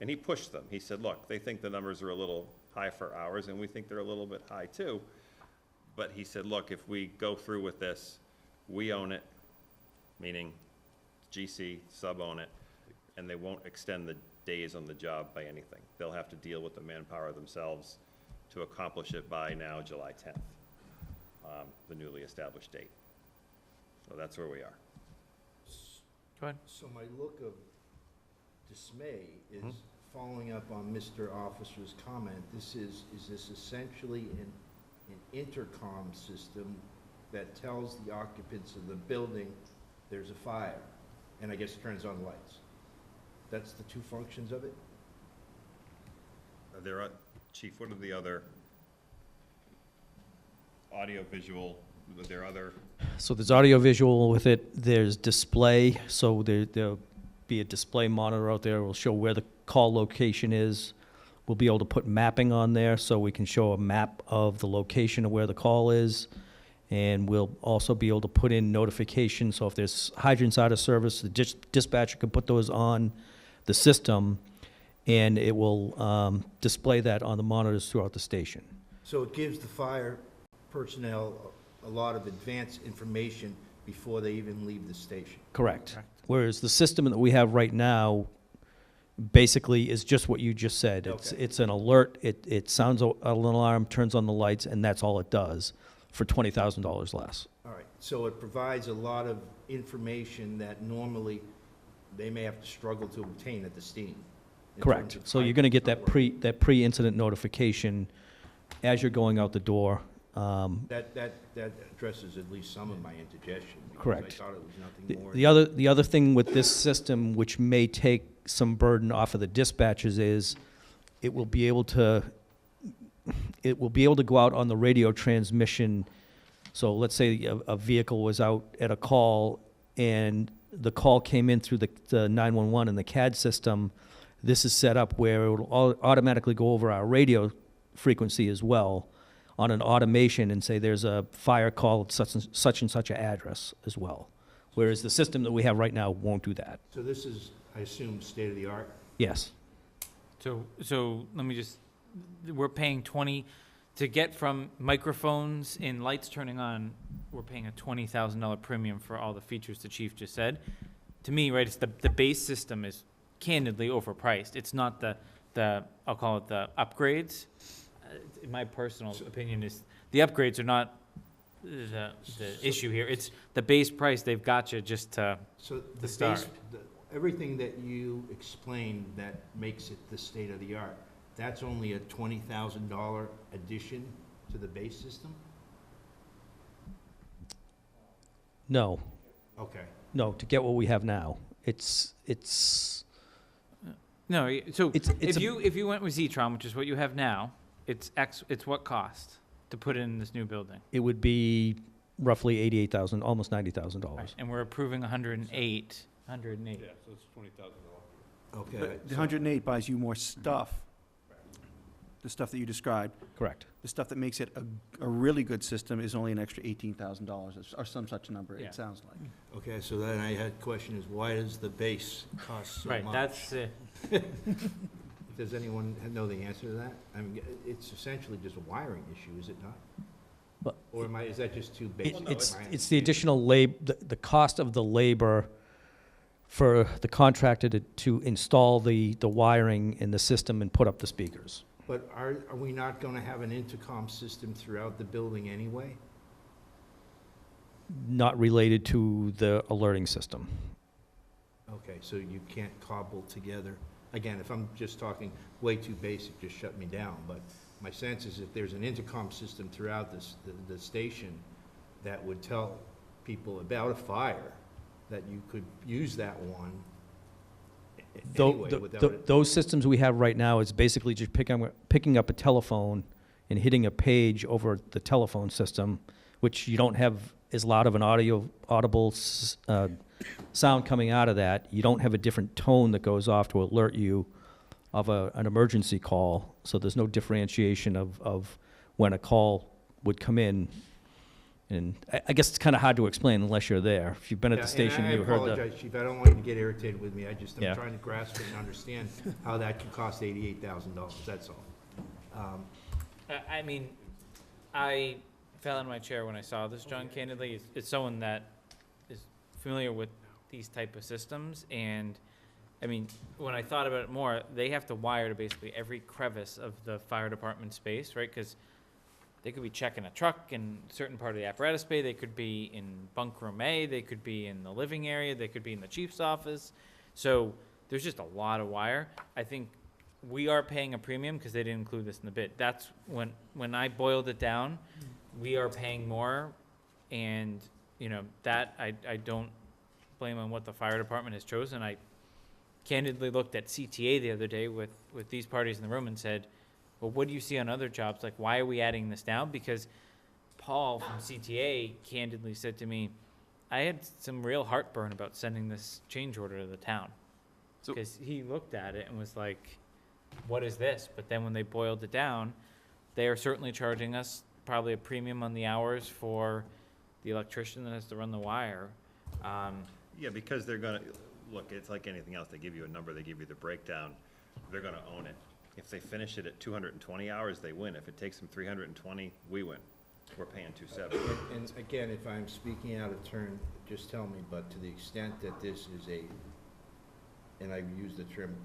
and he pushed them, he said, look, they think the numbers are a little high for hours, and we think they're a little bit high too. But he said, look, if we go through with this, we own it, meaning GC, sub-own it, and they won't extend the days on the job by anything. They'll have to deal with the manpower themselves to accomplish it by now, July 10th, the newly established date. So that's where we are. Go ahead. So my look of dismay is following up on Mr. Officer's comment. Is this essentially an intercom system that tells the occupants of the building there's a fire, and I guess turns on lights? That's the two functions of it? Chief, what are the other audio, visual, are there other? So there's audio visual with it, there's display, so there'll be a display monitor out there, will show where the call location is. We'll be able to put mapping on there, so we can show a map of the location of where the call is. And we'll also be able to put in notifications, so if there's hydrants out of service, the dispatcher can put those on the system, and it will display that on the monitors throughout the station. So it gives the fire personnel a lot of advanced information before they even leave the station? Correct. Whereas the system that we have right now basically is just what you just said. It's an alert, it sounds an alarm, turns on the lights, and that's all it does for $20,000 less. All right, so it provides a lot of information that normally they may have to struggle to obtain at the scene. Correct. So you're gonna get that pre-incident notification as you're going out the door. That addresses at least some of my indigestion. Correct. I thought it was nothing more. The other thing with this system, which may take some burden off of the dispatchers, is it will be able to go out on the radio transmission. So let's say a vehicle was out at a call and the call came in through the 911 and the CAD system. This is set up where it will automatically go over our radio frequency as well on an automation and say there's a fire call at such and such an address as well. Whereas the system that we have right now won't do that. So this is, I assume, state-of-the-art? Yes. So let me just, we're paying to get from microphones and lights turning on, we're paying a $20,000 premium for all the features the chief just said. To me, right, it's the base system is candidly overpriced. It's not the I'll call it the upgrades. In my personal opinion, is the upgrades are not the issue here. It's the base price they've got you just to start. Everything that you explained that makes it the state-of-the-art, that's only a $20,000 addition to the base system? No. Okay. No, to get what we have now. No, so if you went with Zetron, which is what you have now, it's what cost to put in this new building? It would be roughly $88,000, almost $90,000. Right, and we're approving 108. Yeah, so it's $20,000. Okay. But the 108 buys you more stuff. the stuff that you described. Correct. The stuff that makes it a really good system is only an extra $18,000 or some such number, Yeah. it sounds like. Okay, so then I had a question is, why does the base cost so much? Right, that's it. Does anyone know the answer to that? I mean, it's essentially just a wiring issue, is it not? But Or is that just too basic? It's the additional the cost of the labor for the contractor to install the wiring in the system and put up the speakers. But are we not gonna have an intercom system throughout the building anyway? Not related to the alerting system. Okay, so you can't cobble together, again, if I'm just talking way too basic, just shut me down, but my sense is if there's an intercom system throughout the station that would tell people about a fire, that you could use that one anyway without it. Those systems we have right now is basically just picking up a telephone and hitting a page over the telephone system, which you don't have as loud of an audible sound coming out of that. You don't have a different tone that goes off to alert you of an emergency call, so there's no differentiation of when a call would come in. And I guess it's kind of hard to explain unless you're there. If you've been at the station, you heard I apologize, Chief, I don't want you to get irritated with me, I'm Yeah. trying to grasp it and understand how that could cost $88,000, that's all. I mean, I fell in my chair when I saw this, John, candidly. It's someone that is familiar with these type of systems, and, I mean, when I thought about it more, they have to wire to basically every crevice of the fire department space, right? Because they could be checking a truck in a certain part of the apparatus bay, they could be in bunk room A, they could be in the living area, they could be in the chief's office. So there's just a lot of wire. I think we are paying a premium because they didn't include this in the bid. That's when I boiled it down, we are paying more, and, you know, that I don't blame on what the fire department has chosen. I candidly looked at CTA the other day with these parties in the room and said, well, what do you see on other jobs? Like, why are we adding this now? Because Paul from CTA candidly said to me, I had some real heartburn about sending this change order to the town. So- Because he looked at it and was like, what is this? But then when they boiled it down, they are certainly charging us probably a premium on the hours for the electrician that has to run the wire. Yeah, because they're gonna, look, it's like anything else, they give you a number, they give you the breakdown, they're gonna own it. If they finish it at 220 hours, they win. If it takes them 320, we win. We're paying 270. And again, if I'm speaking out of turn, just tell me, but to the extent that this is and I use the term,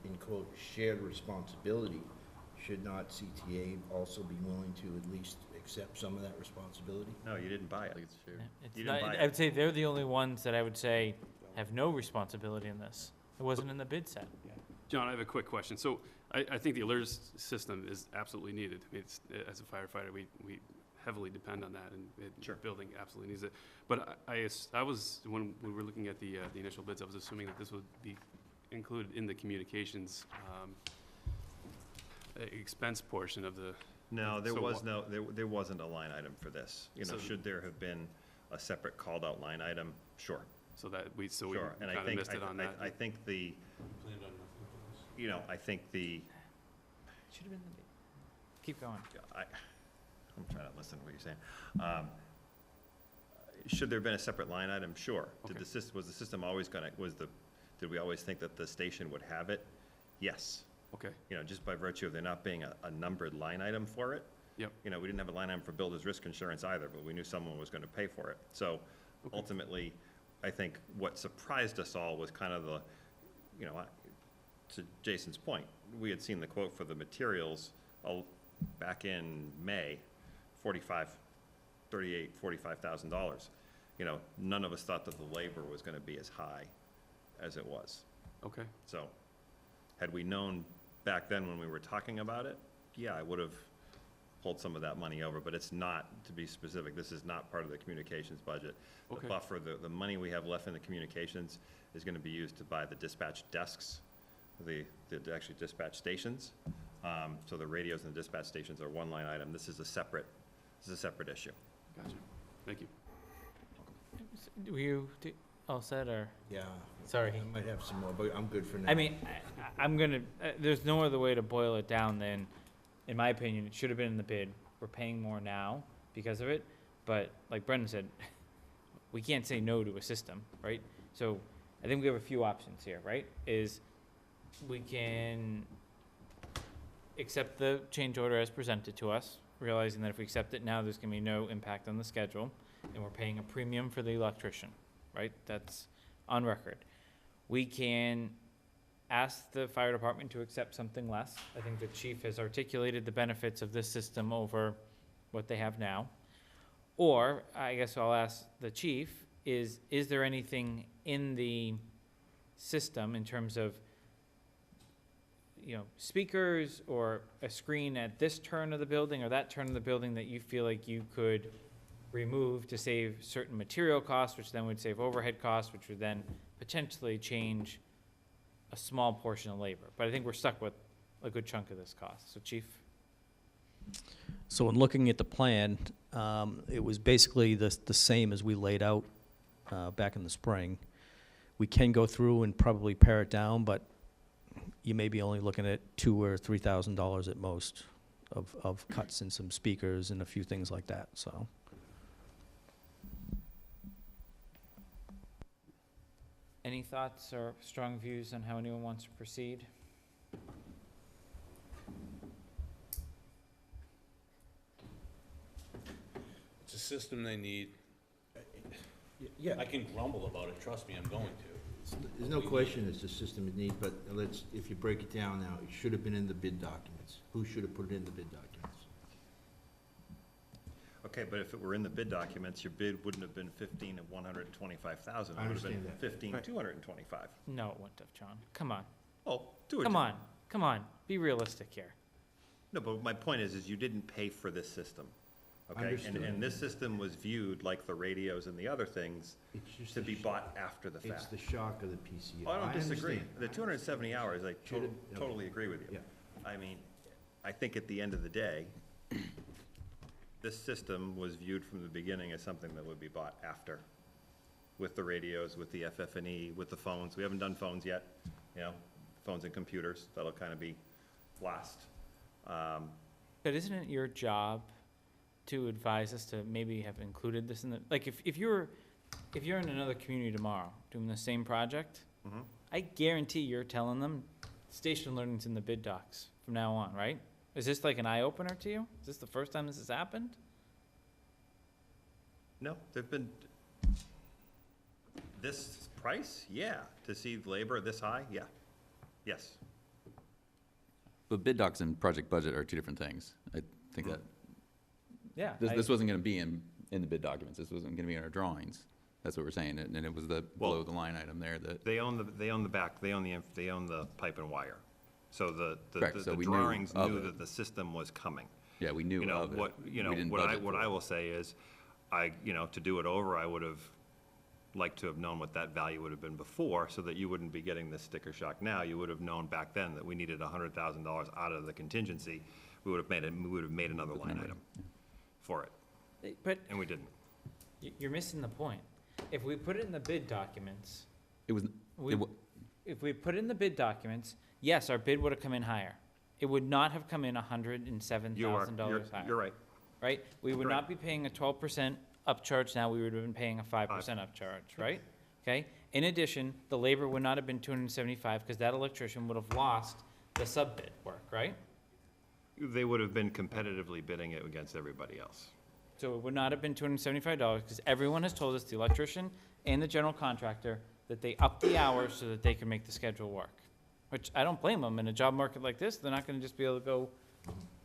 in quote, shared responsibility, should not CTA also be willing to at least accept some of that responsibility? No, you didn't buy it. It's You not, didn't buy I it. would say they're the only ones that I would say have no responsibility in this. It wasn't in the bid set. John, I have a quick question. So I think the alert system is absolutely needed. I mean, as a firefighter, we heavily depend on that, and the building absolutely needs it. But I was, when we were looking at the initial bids, I was assuming that this would be included in the communications expense portion of the. No, there So was what- no, there wasn't a line item for this. You know, So- should there have been a separate called out line item? Sure, So that we sure. And I kind of think, missed it on that. I think the, you know, I think the, Should have been the bid. Keep going. I'm trying to listen to what you're saying. Should there have been a separate line item? Sure. Okay. Was the system always gonna, did we always think that the station would have it? Yes. Okay, You know, just by virtue of there not being a numbered line item for it. Yep. You know, we didn't have a line item for builder's risk insurance either, but we knew someone was gonna pay for it. So Okay. ultimately, I think what surprised us all was kind of the, you know, to Jason's point, we had seen the quote for the materials back in May, $45,000. You know, none of us thought that the labor was gonna be as high as it was. okay. So, had we known back then when we were talking about it, yeah, I would have pulled some of that money over, but it's not, to be specific, this is not part of the communications budget. The Okay. buffer, the money we have left in the communications is gonna be used to buy the dispatch desks, the actually dispatch stations. So the radios and the dispatch stations are one line item. This is a separate issue. Gotcha. Thank you. Were you all set, or? Yeah. Sorry. I might have some more, but I'm good for now. I mean, I'm gonna, there's no other way to boil it down than in my opinion, it should have been in the bid. We're paying more now because of it, but like Brendan said, we can't say no to a system, right? So I think we have a few options here, right? Is we can accept the change order as presented to us, realizing that if we accept it now, there's gonna be no impact on the schedule, and we're paying a premium for the electrician, right? That's on record. We can ask the fire department to accept something less. I think the chief has articulated the benefits of this system over what they have now. Or, I guess I'll ask the chief, is there anything in the system in terms of, speakers or a screen at this turn of the building or that turn of the building that you feel like you could remove to save certain material costs, which then would save overhead costs, which would then potentially change a small portion of labor? But I think we're stuck with a good chunk of this cost. So, Chief? So in looking at the plan, it was basically the same as we laid out back in the spring. We can go through and probably pare it down, but you may be only looking at $2,000 or $3,000 at most of cuts in some speakers and a few things like that, so. Any thoughts or strong views on how anyone wants to proceed? It's a system they need. Yeah, I can grumble about it, trust me, I'm going to. there's no question it's a system it needs, but if you break it down now, it should have been in the bid documents. Who should have put it in the bid documents? Okay, but if it were in the bid documents, your bid wouldn't have been 15 and 125,000. I It would have been understand that. 15, Right. 225. No, it wouldn't have, John. Come on. Oh, do it. Come on. Be realistic here. No, but my point is you didn't pay for this system, okay? Understood. And this system was viewed, like the radios and the other things, It's just to the be sh- bought after the It's fact. the shock of the PCO. Oh, I don't disagree. understand. The 270 hours, I Should've- totally agree with you. Yeah. I mean, I think at the end of the day, this system was viewed from the beginning as something that would be bought after, with the radios, with the FF&E, with the phones. We haven't done phones yet, phones and computers. That'll kind of be last. But isn't it your job to advise us to maybe have included this in the, like, if you're in another community tomorrow doing the same project, Mhm. I guarantee you're telling them station learning's in the bid docs from now on, right? Is this like an eye-opener to you? Is this the first time this has happened? No, there've been, this price, yeah. To see labor this high, yeah. Yes. But bid docs and project budget are two different things. I think that, Yeah. this wasn't gonna be in the bid documents, this wasn't gonna be in our drawings. That's what we're saying, and it was the below the line item there that, They own the back, they own the pipe and wire. So Correct, so the we knew drawings of knew it. that the system was coming. yeah, we knew of it. We didn't budget What for I it. will say is, to do it over, I would have liked to have known what that value would have been before, so that you wouldn't be getting this sticker shock now. You would have known back then that we needed $100,000 out of the contingency. We would have made another line number, item for it, But and we didn't. you're missing the point. If we put it in the bid documents, It was, we, it wa- if we put it in the bid documents, yes, our bid would have come in higher. It would not have come in $107,000 higher. You're right. Right? We would Right. not be paying a 12% upcharge now, we would have been paying a 5% upcharge, right? Okay? In addition, the labor would not have been 275, because that electrician would have lost the sub-bid work, right? They would have been competitively bidding it against everybody else. So it would not have been $275, because everyone has told us, the electrician and the general contractor, that they upped the hours so that they could make the schedule work. Which I don't blame them. In a job market like this, they're not gonna just be able to go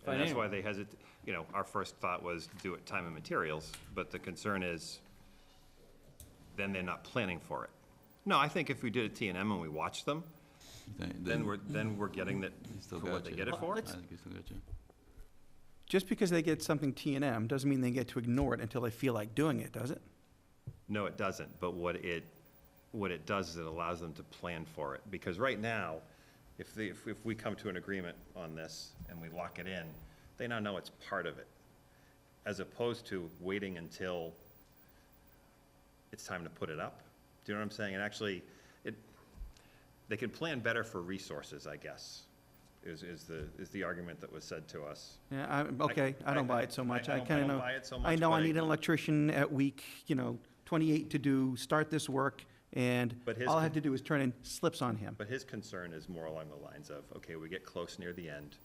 find And that's why anyone. they hesitate, our first thought was do it time and materials, but the concern is then they're not planning for it. No, I think if we did a T and M and we watched them, then we're getting it still for what they gotcha. get it for. I think you still got you. Just because they get something T&M doesn't mean they get to ignore it until they feel like doing it, does it? No, it doesn't, but what it does is it allows them to plan for it. Because right now, if we come to an agreement on this and we lock it in, they now know it's part of it. As opposed to waiting until it's time to put it up. Do you know what I'm saying? And actually, they can plan better for resources, I guess. is the argument that was said to us. Yeah, okay, I don't buy it so much. I don't- kinda don't know. buy it so I much, know but I need an electrician at week, 28 to do, start this work, and But his all I con- have to do is turn in slips on him. But his concern is more along the lines of, okay, we get close near the end.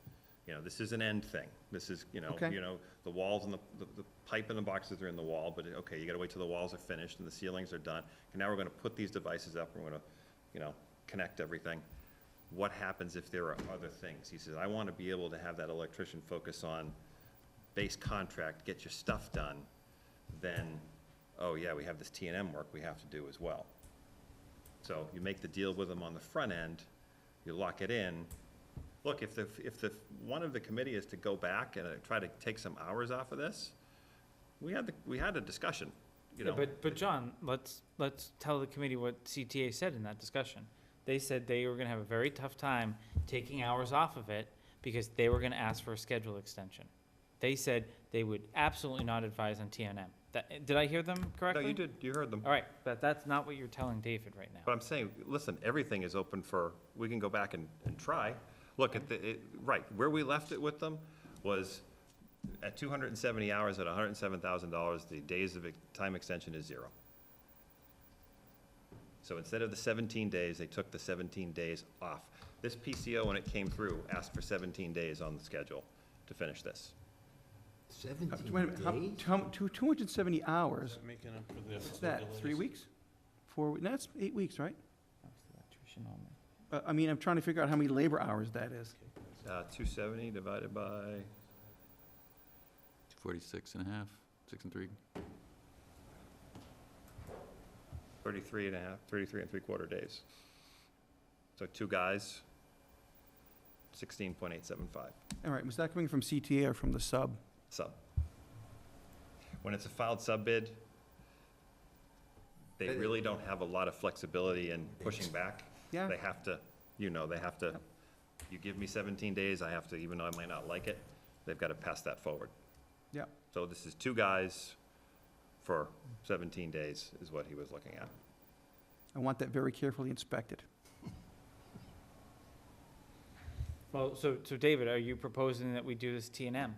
This is an end thing. This is, Okay. the walls and the pipe and the boxes are in the wall, but, okay, you gotta wait till the walls are finished and the ceilings are done. And now we're gonna put these devices up, we're gonna, connect everything. What happens if there are other things? He says, I wanna be able to have that electrician focus on base contract, get your stuff done, then, oh yeah, we have this T&M work we have to do as well. So you make the deal with them on the front end, you lock it in. Look, if one of the committee is to go back and try to take some hours off of this, we had a discussion, Yeah, but John, let's tell the committee what CTA said in that discussion. They said they were gonna have a very tough time taking hours off of it because they were gonna ask for a schedule extension. They said they would absolutely not advise on TNM. Did I hear them No, correctly? you did, you heard them. All right, but that's not what you're telling David right now. But I'm saying, listen, everything is open for, we can go back and try. Look, right, where we left it with them was at 270 hours at $107,000, the days of time extension is 0. So instead of the 17 days, they took the 17 days off. This PCO, when it came through, asked for 17 days on the schedule to finish this. Wait a 17 minute, days? 270 hours, Making up for this. what's that, 3 weeks? 4 weeks, no, that's 8 weeks, right? That was the electrician only. I'm trying to figure out how many labor hours that is. 270 divided by, 46 and a half, 6 and 3. 33 and a half, 33 and 3/4 days. So 2 guys, 16.875 All right, was that coming from CTA or from the sub? sub. When it's a filed sub bid, they really don't have a lot of flexibility in pushing back. Yeah. They have to, you give me 17 days, I have to, even though I might not like it, they've got to pass that forward. Yeah. So this is 2 guys for 17 days is what he was looking at. I want that very carefully inspected. Well, so David, are you proposing that we do this TNM?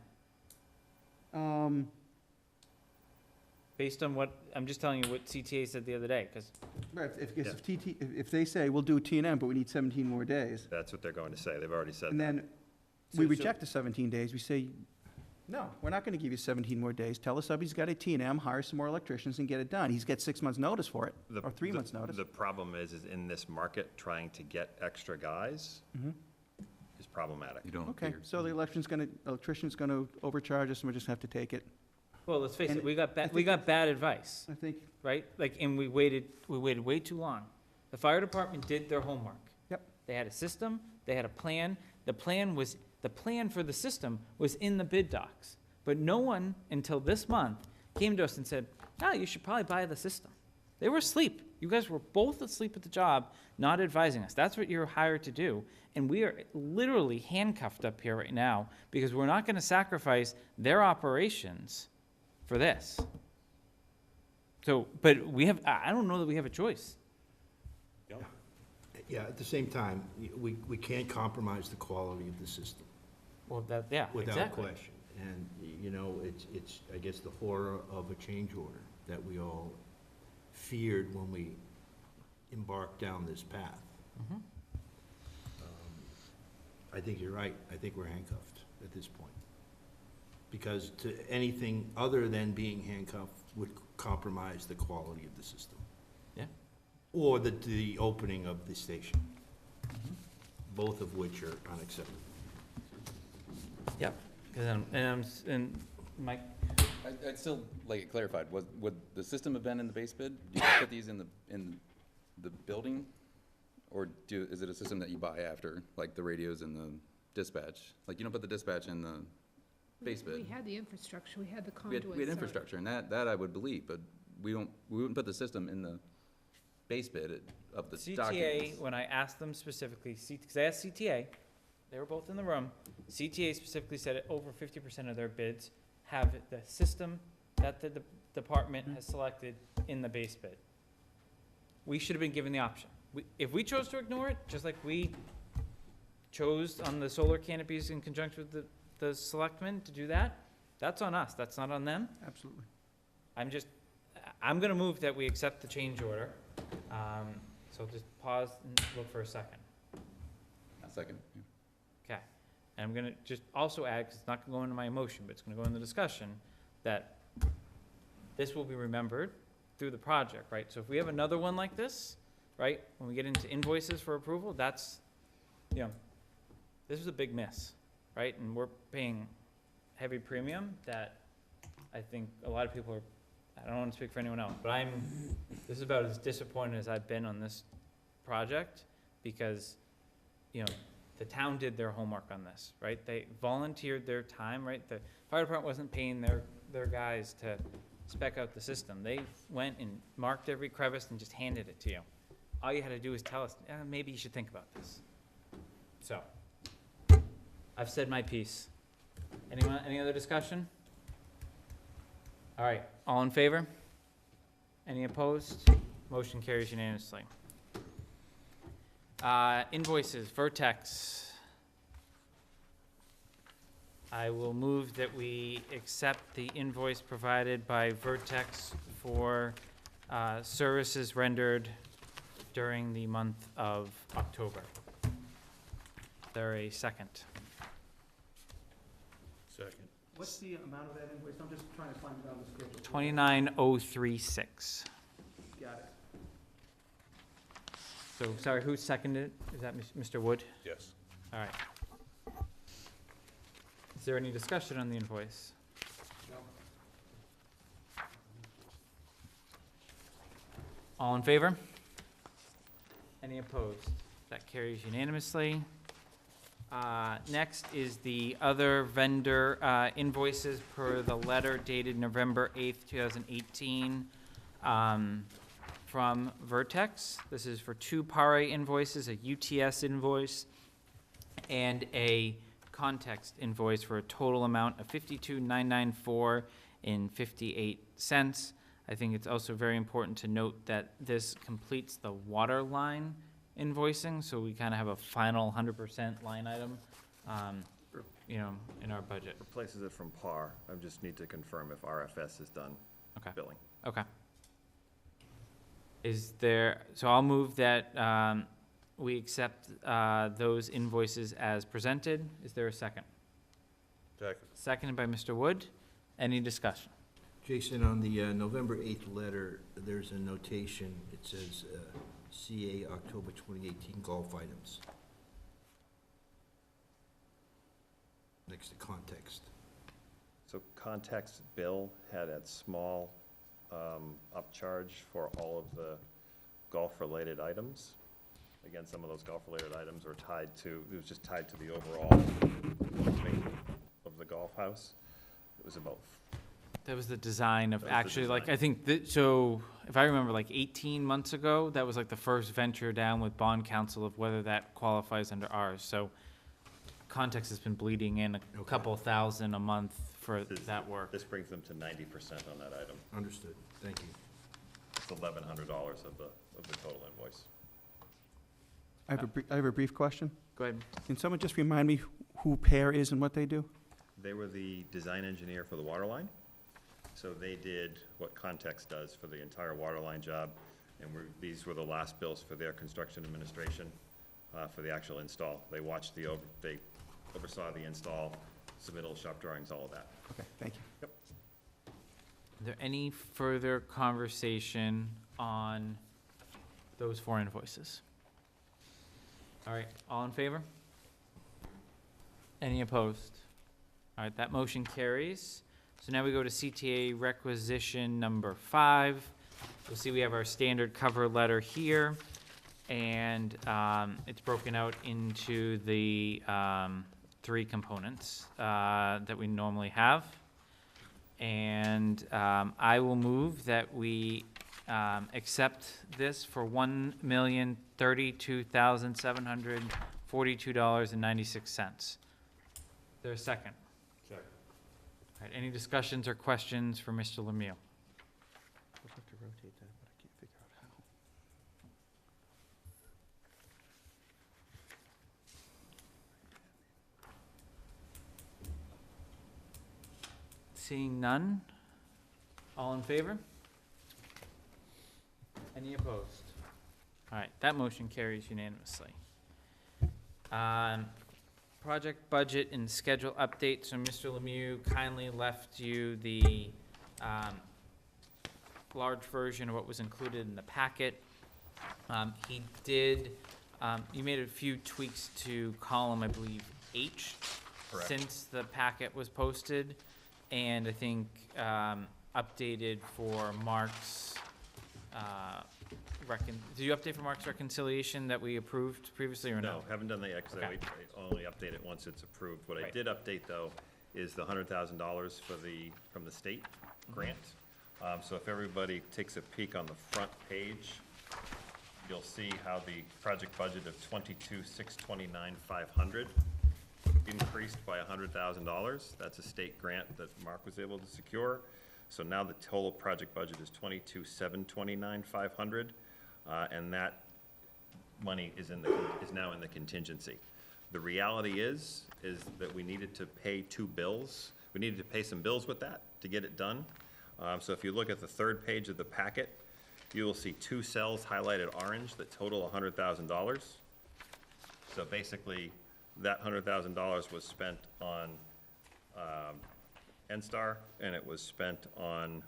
Based on what, I'm just telling you what CTA said the other day, because Right, if they say, we'll do T&M, but we need 17 more days, That's what they're going to say. They've already said and that. then we reject the 17 days, we say, no, we're not gonna give you 17 more days. Tell us he's got a T&M, hire some more electricians and get it done. He's got 6 months' notice for it, or 3 months' notice. The problem is in this market, trying to get extra guys is problematic. You don't Okay, appear. so the electrician's gonna overcharge us, and we just have to take it. well, let's face And it, we got I we think- got bad advice, I think, right? Like, and we waited way too long. The fire department did their homework. Yep. They had a system, they had a plan. The plan for the system was in the bid docs. But no one until this month came to us and said, you should probably buy the system. They were asleep. You guys were both asleep at the job, not advising us. That's what you're hired to do. And we are literally handcuffed up here right now because we're not gonna sacrifice their operations for this. So, but I don't know that we have a choice. Yeah, at the same time, we can't compromise the quality of the system, Well, without exactly. question. And, it's, I guess, the horror of a change order that we all feared when we embarked down this path. Mhm. I think you're right. I think we're handcuffed at this point. Because to anything other than being handcuffed would compromise the quality of the system. Yeah. Or the opening of the station. Both of which are unacceptable. Yep. And Mike, I'd still like it clarified. Would the system have been in the base bid? Do you put these in the building? Or is it a system that you buy after, like the radios and the dispatch? Like, you don't put the dispatch in the base bid. We had the infrastructure, we had the We conduits. had infrastructure, and that I would believe, but we wouldn't put the system in the base bid of the documents. CTA, when I asked them specifically, because I asked CTA, they were both in the room, CTA specifically said over 50% of their bids have the system that the department has selected in the base bid. We should have been given the option. If we chose to ignore it, just like we chose on the solar canopies in conjunction with the selectmen to do that, that's on us, that's not on them. Absolutely. I'm gonna move that we accept the change order. So just pause and look for a second. A second. Okay. And I'm gonna just also add, because it's not gonna go into my motion, but it's gonna go in the discussion, that this will be remembered through the project, right? So if we have another one like this, right, when we get into invoices for approval, that's, you know, this is a big miss, right? And we're paying heavy premium that I think a lot of people are, I don't want to speak for anyone else, but this is about as disappointed as I've been on this project, because, you know, the town did their homework on this, right? They volunteered their time, right? The fire department wasn't paying their guys to spec out the system. They went and marked every crevice and just handed it to you. All you had to do was tell us, maybe you should think about this. So, I've said my piece. Anyone, any other discussion? All right, all in favor? Any opposed? Motion carries unanimously. Invoices, Vertex. I will move that we accept the invoice provided by Vertex for services rendered during the month of October. Is there a second? Second. What's the amount of that invoice? I'm just trying to find it on the schedule. 29036. Got it. So, sorry, who seconded it? Is that Mr. Wood? Yes. All right. Is there any discussion on the invoice? No. All in favor? Any opposed? That carries unanimously. Next is the other vendor invoices per the letter dated November 8th, 2018, from Vertex. This is for 2 PARE invoices, a UTS invoice, and a context invoice for a total amount of $52,994.58. I think it's also very important to note that this completes the water line invoicing, so we kind of have a final 100% line item, you know, in our budget. Replaces it from par. I just need to confirm if RFS has done Okay. billing. Okay. Is there, so I'll move that we accept those invoices as presented. Is there a second? Second. Seconded by Mr. Wood. Any discussion? Jason, on the November 8th letter, there's a notation. It says CA October 2018 golf items. Next to context. So context bill had a small upcharge for all of the golf-related items. Again, some of those golf-related items were tied to, it was just tied to the overall maintenance of the golf house. It was about, That was the design of That was the actually, like, design. I think, so, if I remember, like 18 months ago, that was like the first venture down with bond counsel of whether that qualifies under ours. So context has been bleeding in a Okay. couple thousand a month for This- that work. this brings them to 90% on that item. Understood. Thank you. It's $1,100 of the total invoice. I have a brief question. Go ahead. Can someone just remind me who PAIR is and what they do? They were the design engineer for the water line. So they did what Context does for the entire water line job. And these were the last bills for their construction administration, for the actual install. They watched they oversaw the install, submittal, shop drawings, all of that. Okay, thank you. Is there any further conversation on those 4 invoices? All right, all in favor? Any opposed? All right, that motion carries. So now we go to CTA requisition number 5. You'll see we have our standard cover letter here, and it's broken out into the 3 components that we normally have. And I will move that we accept this for $1,032,742.96. Is there a second? Second. All right, any discussions or questions for Mr. Lemieux? I'll have to rotate that, but I can't figure out how. Seeing none? All in favor? Any opposed? All right, that motion carries unanimously. Project budget and schedule update. So Mr. Lemieux kindly left you the large version of what was included in the packet. He did, you made a few tweaks to column, I believe, H, Correct. since the packet was posted, and I think updated for Mark's did you update for Mark's reconciliation that we approved previously or no? No, haven't done that yet, because Okay. I only update it once it's approved. What I Right. did update, though, is the $100,000 from the state grant. So if everybody takes a peek on the front page, you'll see how the project budget of 22,629,500 increased by $100,000. That's a state grant that Mark was able to secure. So now the total project budget is 22,729,500, and that money is now in the contingency. The reality is that we needed to pay two bills. We needed to pay some bills with that to get it done. So if you look at the third page of the packet, you will see two cells highlighted orange that total $100,000. So basically, that $100,000 was spent on NSTAR, and it was spent on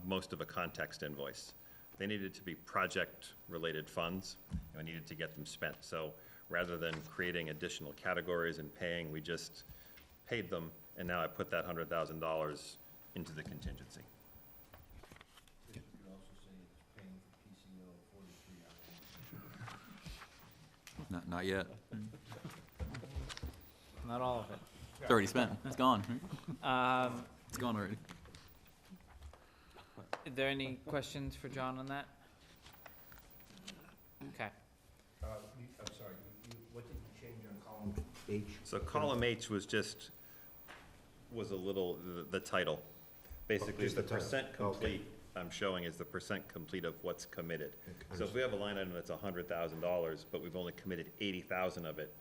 most of a context invoice. They needed to be project-related funds, and we needed to get them spent. So rather than creating additional categories and paying, we just paid them, and now I put that $100,000 into the contingency. You could also say it's paying for PCO 43 hours. Not yet. Not all of it. It's already spent. It's gone. Um, It's gone already. Are there any questions for John on that? Okay. I'm sorry, what did you change on column H? So column H was a little, the title. Basically, Just the the title. percent Okay. complete I'm showing is the percent complete of what's committed. Okay, So if we have a line item that's $100,000, but we've only committed 80,000 of it,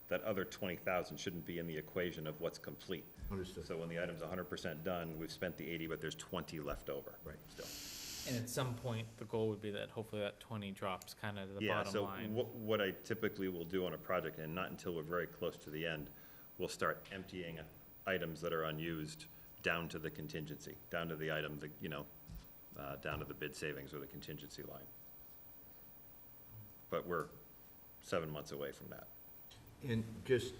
that other 20,000 shouldn't be in the equation of what's complete. Understood. So when the item's 100% done, we've spent the 80, but there's 20 left over. Right. Still. And at some point, the goal would be that hopefully that 20 drops kind of to the Yeah, bottom so line. what I typically will do on a project, and not until we're very close to the end, we'll start emptying items that are unused down to the contingency, down to the item, down to the bid savings or the contingency line. But we're 7 months away from that. And just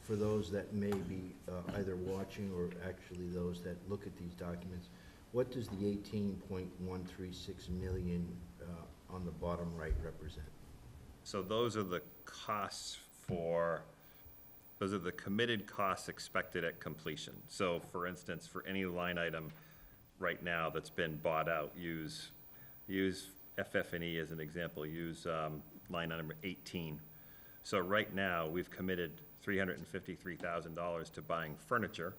for those that may be either watching or actually those that look at these documents, what does the 18.136 million on the bottom right represent? So those are the costs those are the committed costs expected at completion. So for instance, for any line item right now that's been bought out, use FF&E as an example, use line item 18. So right now, we've committed $353,000 to buying furniture.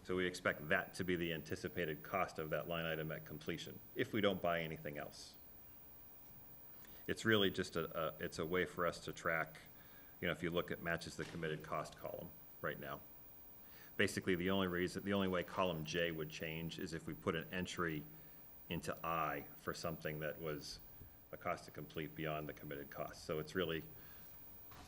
So we expect that to be the anticipated cost of that line item at completion, if we don't buy anything else. It's really just it's a way for us to track, if you look at matches the committed cost column right now. Basically, the only way column J would change is if we put an entry into I for something that was a cost to complete beyond the committed cost. So it's really,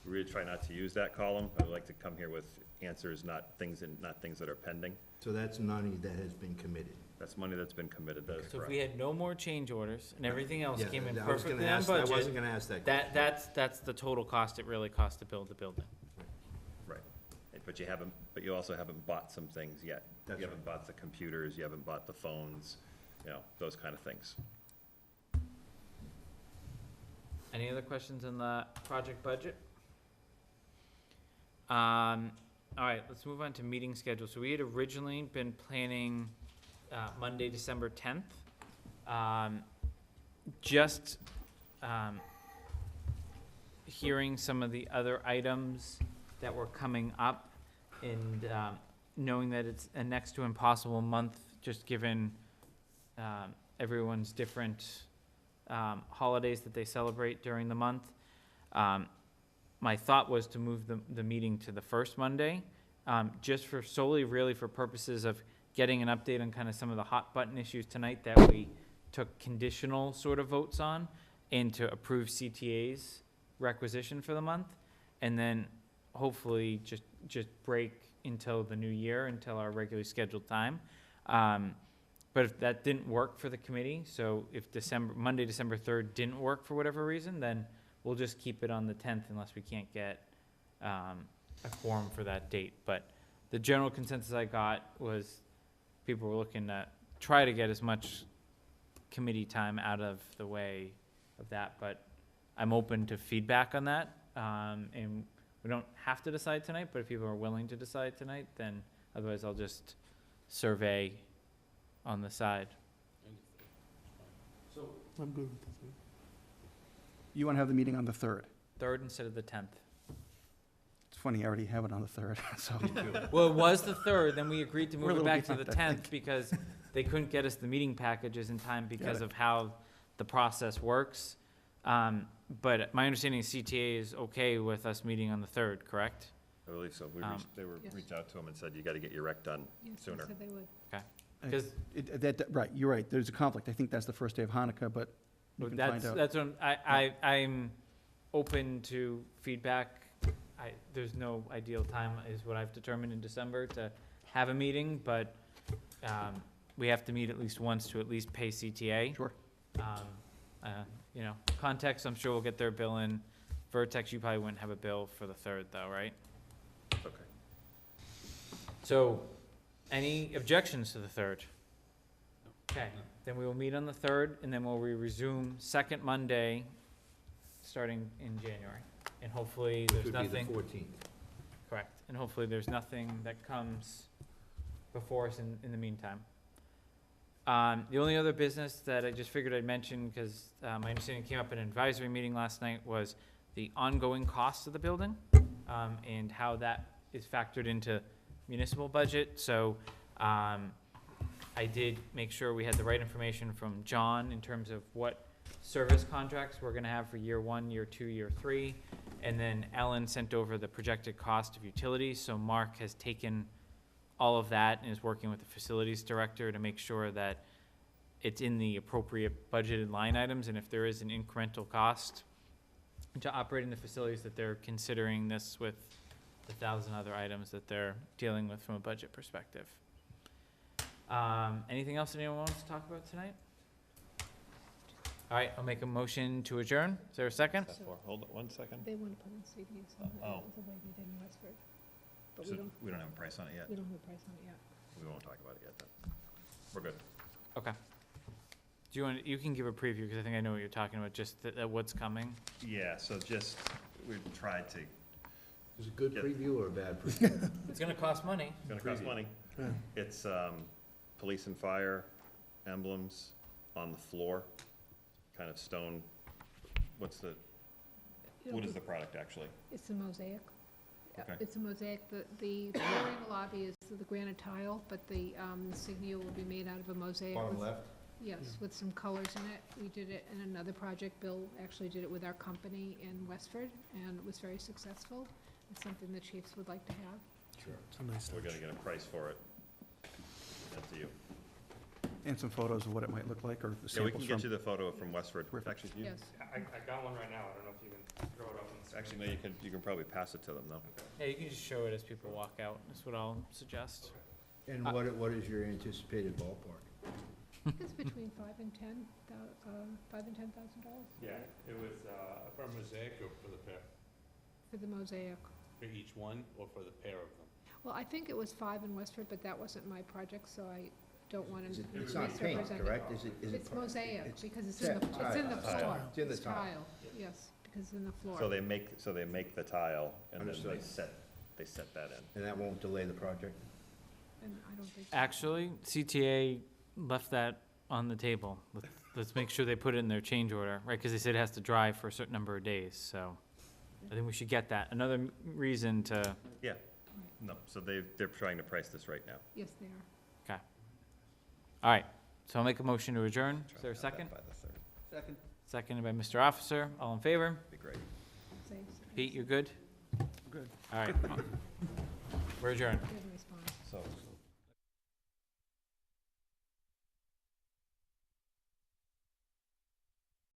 we really try not to use that column. I would like to come here with answers, not things that are pending. So that's money that has been committed. That's money that's been committed, that is So if correct. we had no more change orders and everything else Yeah, came in I was gonna perfectly on ask- I wasn't budget, gonna ask that question. that's the total cost it really costs to build the building. Right. But you also haven't bought some things yet. That's You haven't bought the computers, you haven't bought the phones, those kind of things. Any other questions on the project budget? All right, let's move on to meeting schedule. So we had originally been planning Monday, December 10th. Just hearing some of the other items that were coming up and knowing that it's a next to impossible month, just given everyone's different holidays that they celebrate during the month. My thought was to move the meeting to the first Monday, just for solely really for purposes of getting an update on kind of some of the hot button issues tonight that we took conditional sort of votes on, and to approve CTA's requisition for the month, and then hopefully just break until the new year, until our regularly scheduled time. But if that didn't work for the committee, so if Monday, December 3rd didn't work for whatever reason, then we'll just keep it on the 10th unless we can't get a quorum for that date. But the general consensus I got was people were looking to try to get as much committee time out of the way of that, but I'm open to feedback on that. And we don't have to decide tonight, but if people are willing to decide tonight, then otherwise I'll just survey on the side. I'm good with this. You want to have the meeting on the 3rd? 3rd instead of the 10th. It's funny, I already have it on the 3rd, so. Well, it was the 3rd, then we agreed to We're a move it little back to the behind, I 10th because they couldn't get us the meeting packages in time because it. of how the process works. But my understanding is CTA is okay with us meeting on the 3rd, correct? I believe so. They Yes. reached out to them and said, you got to get your rec done Yes, they sooner. said they would. 'Cause- Right, you're right, there's a conflict. I think that's the first day of Hanukkah, but we can find out. That's what I'm open to feedback. There's no ideal time is what I've determined in December to have a meeting, but, we have to meet at least once to at least pay CTA. Sure. Context, I'm sure we'll get their bill in. Vertex, you probably wouldn't have a bill for the 3rd though, right? Okay. So, any objections to the 3rd? Okay, then we will meet on the 3rd, and then we'll resume second Monday, starting in January. And hopefully, there's nothing. Would be the 14th. Correct, and hopefully there's nothing that comes before us in the meantime. The only other business that I just figured I'd mention, because my understanding came up in an advisory meeting last night, was the ongoing cost of the building, and how that is factored into municipal budget. So I did make sure we had the right information from John in terms of what service contracts we're gonna have for year 1, year 2, year 3. And then Ellen sent over the projected cost of utilities, so Mark has taken all of that and is working with the facilities director to make sure that it's in the appropriate budgeted line items, and if there is an incremental cost to operating the facilities, that they're considering this with the 1,000 other items that they're dealing with from a budget perspective. Anything else anyone wants to talk about tonight? All right, I'll make a motion to adjourn. Is there a second? Hold it 1 second. They want to put in CDs, and that Oh. was the way they did in Westford. But So we don't, we don't have a price on it yet. we don't have a price on it yet. We won't talk about it yet then. We're good. Okay. Do you want, you can give a preview, because I think I know what you're talking about, just what's coming. Yeah, so just, we've tried to, Is it a good Yeah. preview or a bad preview? It's gonna cost money. it's gonna cost money. It's, police and fire emblems on the floor, kind of stone. What is the product actually? It's a mosaic. Okay. It's a mosaic. The floor in the lobby is the granite tile, but the insignia will be made out of a mosaic. Bottom with- left? Yes, with some colors in it. We did it in another project. Bill actually did it with our company in Westford, and it was very successful. It's something the chiefs would like to have. Sure. We're gonna get a price for it. That's to you. And some photos of what it might look like, or the Yeah, we samples can from. get you the photo from Westford. Perfect. Actually, you, Yes. I got one right now, I don't know if you can throw it up on the screen. actually, no, you can probably pass it to them though. Yeah, you can just show it as people walk out. That's what I'll suggest. And what is your anticipated ballpark? I think it's between $5,000 and $10,000 Yeah, it was, For a mosaic or for the pair? for the mosaic. For each one or for the pair of them? Well, I think it was 5 in Westford, but that wasn't my project, so I don't want Is to it, it's not paint, misrepresent it. correct? Is it? It's mosaic, it's because it's in the tile. floor. It's in the tile. Yes, because it's in the floor. So they make the tile and then Understood. they set that in. And that won't delay the project? And I don't think. so. Actually, CTA left that on the table. Let's make sure they put it in their change order, right? Because they said it has to dry for a certain number of days, so I think we should get that. Another reason to, Yeah, no, so they're trying to price this right now. Yes, they are. all right. So I'll make a motion to adjourn. Is there a Trying to have second? that by the third. Second. Seconded by Mr. Officer. All in favor? Be great. Saves. Pete, you're good? Good. All right. We're adjourned. Good night.